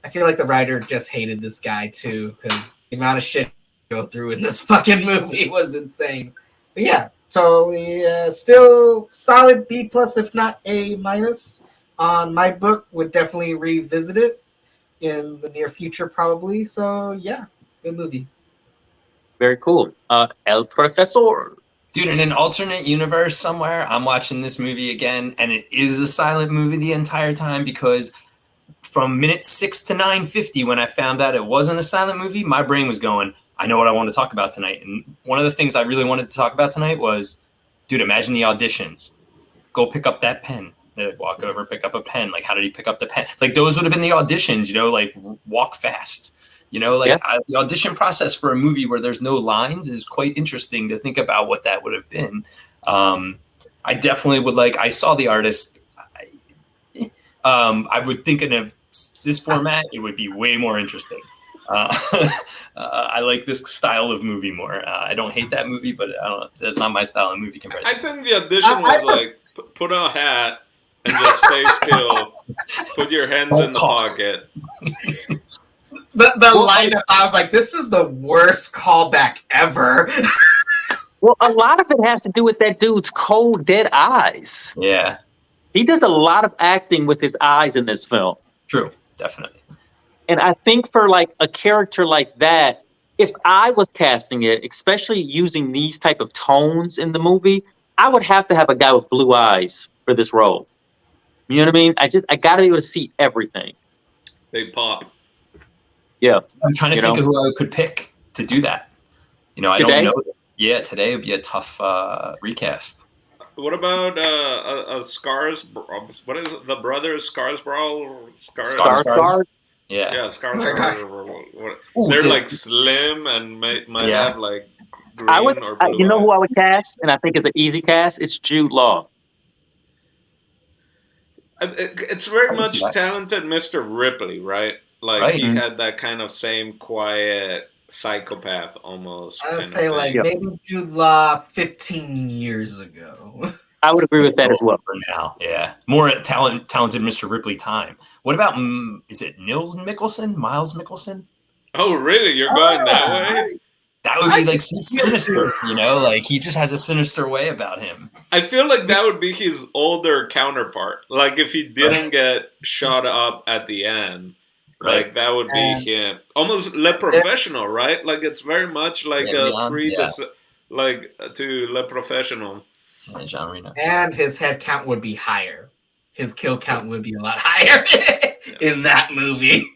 I feel like the writer just hated this guy too, because the amount of shit go through in this fucking movie was insane. But yeah, totally. Still solid B plus, if not A minus. On my book, would definitely revisit it in the near future, probably. So yeah, good movie. Very cool. El Profesor. Dude, in an alternate universe somewhere, I'm watching this movie again, and it is a silent movie the entire time because from minute 6 to 9:50, when I found out it wasn't a silent movie, my brain was going, I know what I want to talk about tonight. And one of the things I really wanted to talk about tonight was, dude, imagine the auditions. Go pick up that pen. They like walk over, pick up a pen. Like, how did he pick up the pen? Like, those would have been the auditions, you know, like walk fast. You know, like the audition process for a movie where there's no lines is quite interesting to think about what that would have been. I definitely would like, I saw The Artist. I would think of this format, it would be way more interesting. I like this style of movie more. I don't hate that movie, but that's not my style of movie compared to I think the audition was like, put on a hat and just stay still. Put your hands in the pocket. The lineup, I was like, this is the worst callback ever. Well, a lot of it has to do with that dude's cold, dead eyes. Yeah. He does a lot of acting with his eyes in this film. True, definitely. And I think for like a character like that, if I was casting it, especially using these type of tones in the movie, I would have to have a guy with blue eyes for this role. You know what I mean? I gotta be able to see everything. They pop. Yeah. I'm trying to think of who I could pick to do that. You know, I don't know. Yeah, today would be a tough recast. What about a Scars? What is it? The brothers Skarsgård? Skarsgård? Yeah. Yeah, Skarsgård. They're like slim and might have like green or blue you know eyes. who I would cast, and I think it's an easy cast? It's Jude Law. It's very I can see much that. talented Mr. Ripley, right? Like Right. he had that kind of same quiet psychopath almost I would kind of say like thing. Yeah. maybe Jude Law 15 years ago. I would agree with that as well. For now, yeah, more talented Mr. Ripley time. What about is it Miles Mickelson? Oh, really? You're going that way? That would I be like can so feel sinister, it. you know, like he just has a sinister way about him. I feel like that would be his older counterpart. Like if he didn't get shot up at the end, Right. like that would be And him. Almost Le Professional, right? Like it's very much like Yeah, a Leon. Yeah. like to Le Professional. Yeah, Jean Reno. and his head count would be higher. His kill count would be a lot higher in that movie.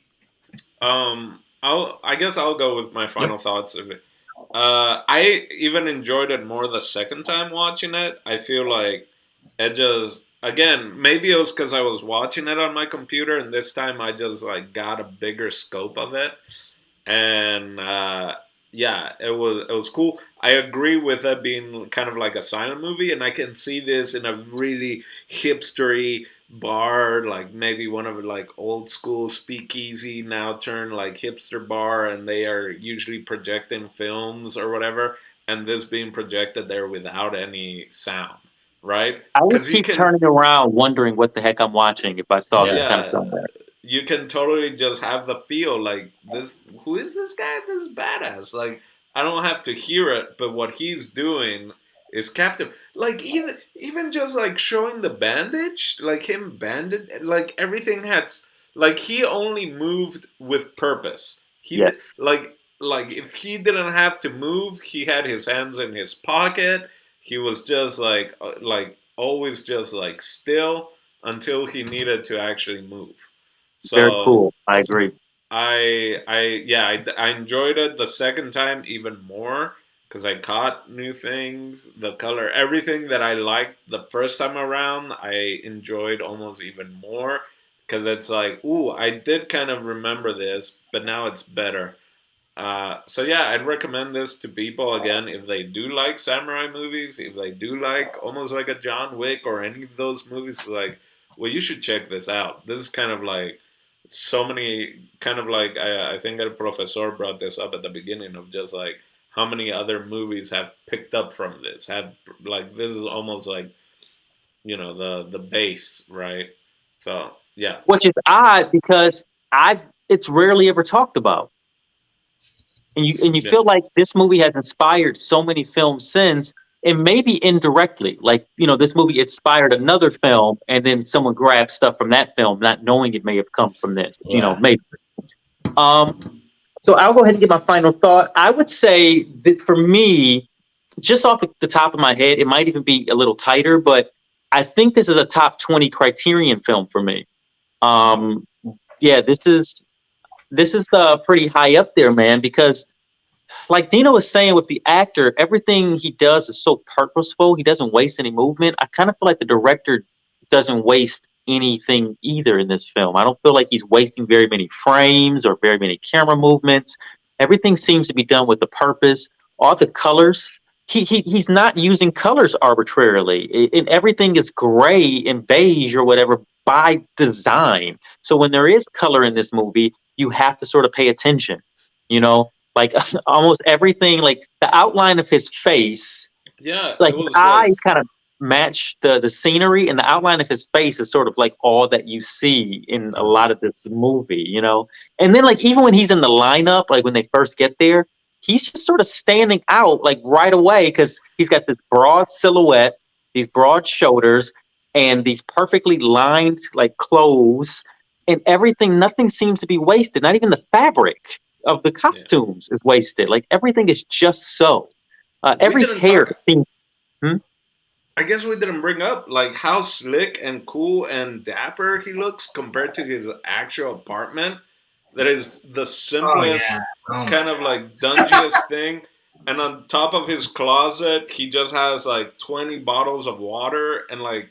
I guess I'll go with my final thoughts of it. I even enjoyed it more the second time watching it. I feel like it just again maybe it was because I was watching it on my computer, and this time I just like got a bigger scope of it, and yeah, it was cool. I agree with it being kind of like a silent movie, and I can see this in a really hipstery bar, like maybe one of like old school speakeasy now turned like hipster bar, and they are usually projecting films or whatever, and this being projected there without any sound, right? I would Because you keep can, turning around, wondering what the heck I'm watching if I saw this Yeah. kind of yeah, film there. you can totally just have the feel like this. Who is this guy? This badass. Like I don't have to hear it, but what he's doing is captive. Like even just like showing the bandage, like him banded, like everything had like he only moved with purpose. Yes, Like if he didn't have to move, he had his hands in his pocket. He was just like always just like still until he needed to actually move. very So cool. I agree. I enjoyed it the second time even more because I caught new things, the color, everything that I liked the first time around. I enjoyed almost even more because it's like, ooh, I did kind of remember this, but now it's better. So yeah, I'd recommend this to people again if they do like samurai movies, if they do like almost like a John Wick or any of those movies. Like, well, you should check this out. This is kind of like so many, kind of like I think El Professor brought this up at the beginning of just like how many other movies have picked up from this. Have like this is almost like the base, right? So yeah, Which is odd because it's rarely ever talked about. And you yeah, feel like this movie has inspired so many films since, and maybe indirectly, like this movie inspired another film, and then someone grabbed stuff from that film, not knowing it may have come from this. Yeah. Maybe. So I'll go ahead and get my final thought. I would say that for me, just off the top of my head, it might even be a little tighter, but I think this is a top 20 Criterion film for me. Yeah, this is pretty high up there, man, because like Dino was saying with the actor, everything he does is so purposeful. He doesn't waste any movement. I kind of feel like the director doesn't waste anything either in this film. I don't feel like he's wasting very many frames or very many camera movements. Everything seems to be done with a purpose. All the colors, he's not using colors arbitrarily. And everything is gray and beige or whatever by design. So when there is color in this movie, you have to sort of pay attention. You know, like almost everything, like the outline of his face, yeah. like It his was like eyes kind of match the scenery, and the outline of his face is sort of like all that you see in a lot of this movie. And then like even when he's in the lineup, like when they first get there, he's just sort of standing out like right away because he's got this broad silhouette, these broad shoulders, and these perfectly lined like clothes, and everything. Nothing seems to be wasted. Not even the fabric of the yeah. costumes is wasted. Like everything is just so. We Every didn't hair talk. seems. Hmm? I guess we didn't bring up like how slick and cool and dapper he looks compared to his actual apartment. That is the Oh simplest, yeah. Oh kind my of like dungiest thing. And on top of his closet, he just has like 20 bottles of water and like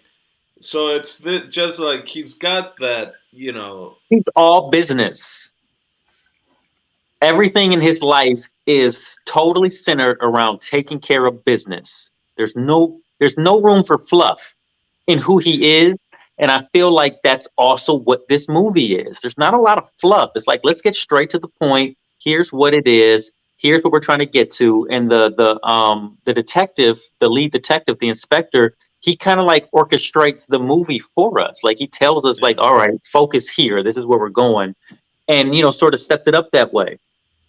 so it's just like he's got that. He's all business. Everything in his life is totally centered around taking care of business. There's no room for fluff in who he is, And I feel like that's also what this movie is. There's not a lot of fluff. It's like, let's get straight to the point. Here's what it is. Here's what we're trying to get to. And the detective, the lead detective, the inspector, he kind of like orchestrates the movie for us. Like he tells us, like, all right, focus here. This is where we're going, and sort of sets it up that way.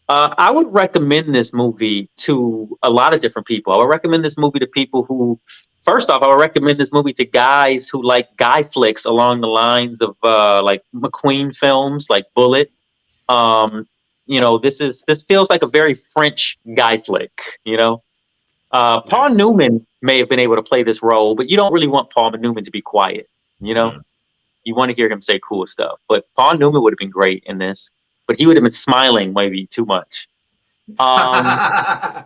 I would recommend this movie to a lot of different people. I would recommend this movie to people who, first off, I would recommend this movie to guys who like guy flicks along the lines of like McQueen films, like Bullet. This feels like a very French guy flick. Paul Newman may have been able to play this role, but you don't really want Paul Newman to be quiet. You want to hear him say cool stuff. But Paul Newman would have been great in this. But he would have been smiling maybe too much. I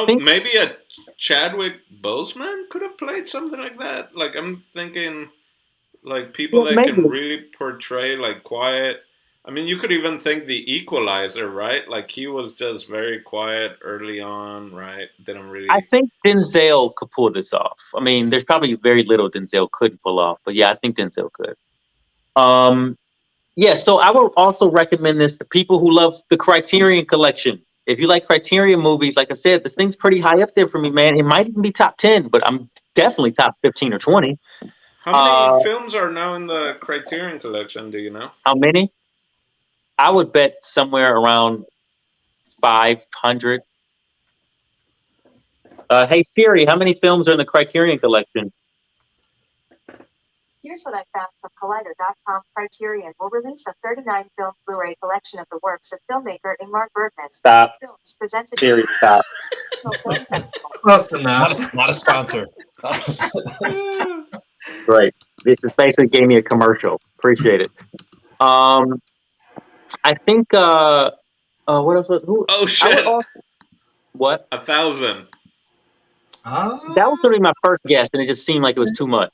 think maybe a Chadwick Boseman could have played something like that. Like I'm thinking, like people that can really portray like quiet. I mean, you could even think The Equalizer, right? Like he was just very quiet early on, right? Didn't really. I think Denzel could pull this off. I mean, there's probably very little Denzel couldn't pull off, but yeah, I think Denzel could. Yeah, so I would also recommend this to people who love the Criterion Collection. If you like Criterion movies, like I said, this thing's pretty high up there for me, man. It might even be top 10, but I'm definitely top 15 or 20. How many films are now in the Criterion Collection, do you know? How many? I would bet somewhere around 500. Hey, Siri, how many films are in the Criterion Collection? Here's what I found from Collider.com. Criterion will release a 39-film Blu-ray collection of the works of filmmaker Ingmar Bergman. Stop. Films presented. Siri, stop. Close enough. Not a sponsor. Great. This just basically gave me a commercial. Appreciate it. I think. What else? Oh shit! What? 1,000. That was going to be my first guess, and it just seemed like it was too much.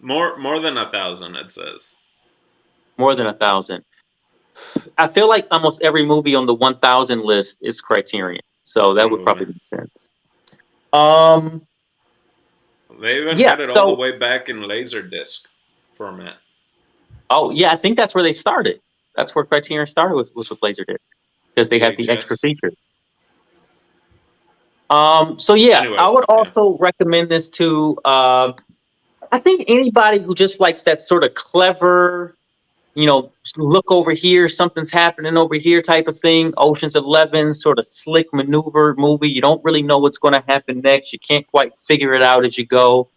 More than 1,000, it says. More than 1,000. I feel like almost every movie on the 1,000 list is Criterion, so that would probably make sense. They even had it all the way back in Laserdisc format. Oh yeah, I think that's where they started. That's where Criterion started was with Laserdisc because they had the extra features. So yeah, anyway, I would also recommend this to. I think anybody who just likes that sort of clever, look over here, something's happening over here type of thing. Ocean's 11, sort of slick maneuver movie. You don't really know what's going to happen next. You can't quite figure it out as you go.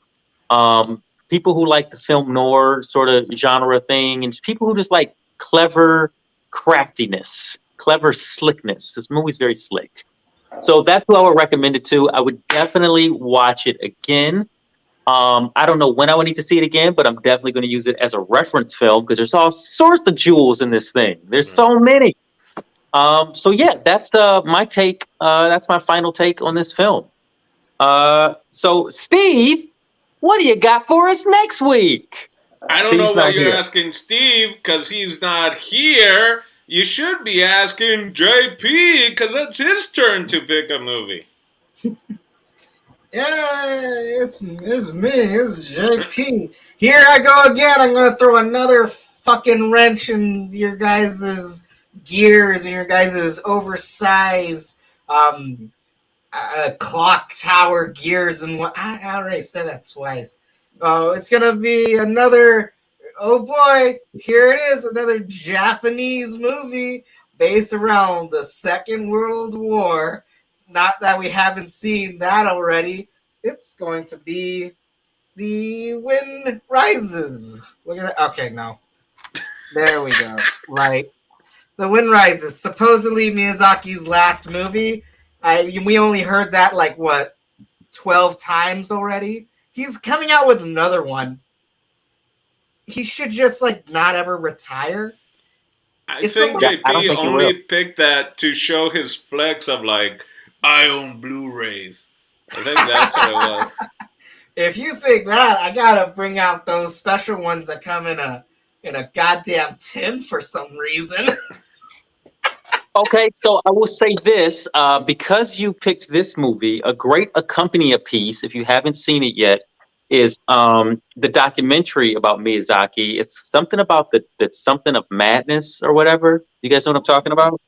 People who like the film noir sort of genre thing, and people who just like clever craftiness, clever slickness. This movie's very slick. So that's who I would recommend it to. I would definitely watch it again. I don't know when I would need to see it again, but I'm definitely going to use it as a reference film because there's all sorts of jewels in this thing. There's so many. So yeah, that's my take. That's my final take on this film. So Steve, what do you got for us next week? I don't know why you're asking Steve because he's not here. You should be asking JP because it's his turn to pick a movie. Yeah, it's me. It's JP. Here I go again. I'm going to throw another fucking wrench in your guys' gears and your guys' oversized clock tower gears and what. I already said that twice. Oh, it's going to be another. Oh boy, here it is. Another Japanese movie based around the Second World War. Not that we haven't seen that already. It's going to be The Wind Rises. Look at that. Okay, no. There we go. Right. The Wind Rises. Supposedly Miyazaki's last movie. We only heard that 12 times already. He's coming out with another one. He should just not ever retire. I think JP only picked that to show his flex of I own Blu-rays. I think that's what it was. If you think that, I gotta bring out those special ones that come in a goddamn tin for some reason. Okay, so I will say this, because you picked this movie, a great accompaniment piece, if you haven't seen it yet, is the documentary about Miyazaki. It's something about the something of madness or whatever. You guys know what I'm talking about?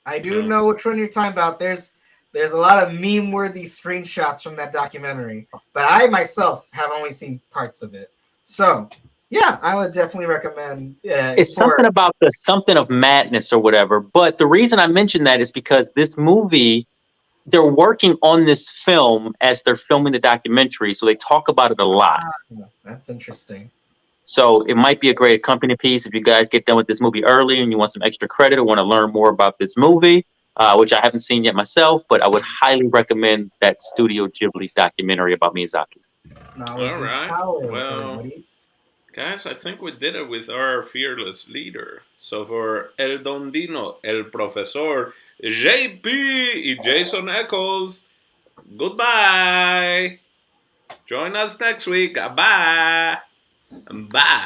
I do No. know which one you're talking about. There's a lot of meme-worthy screenshots from that documentary, but I myself have only seen parts of it. So, yeah, I would definitely recommend. It's something about the something of madness or whatever. But the reason I mention that is because this movie, they're working on this film as they're filming the documentary, so they talk about it a lot. That's interesting. So it might be a great company piece if you guys get done with this movie early and you want some extra credit or want to learn more about this movie, which I haven't seen yet myself, but I would highly recommend that Studio Ghibli documentary about Miyazaki. Knowledge All is right. power, Well, everybody. guys, I think we did it with our fearless leader. So for El Dondino, El Profesor, JP y Jason Eccles, goodbye. Join us next week. Bye. Bye.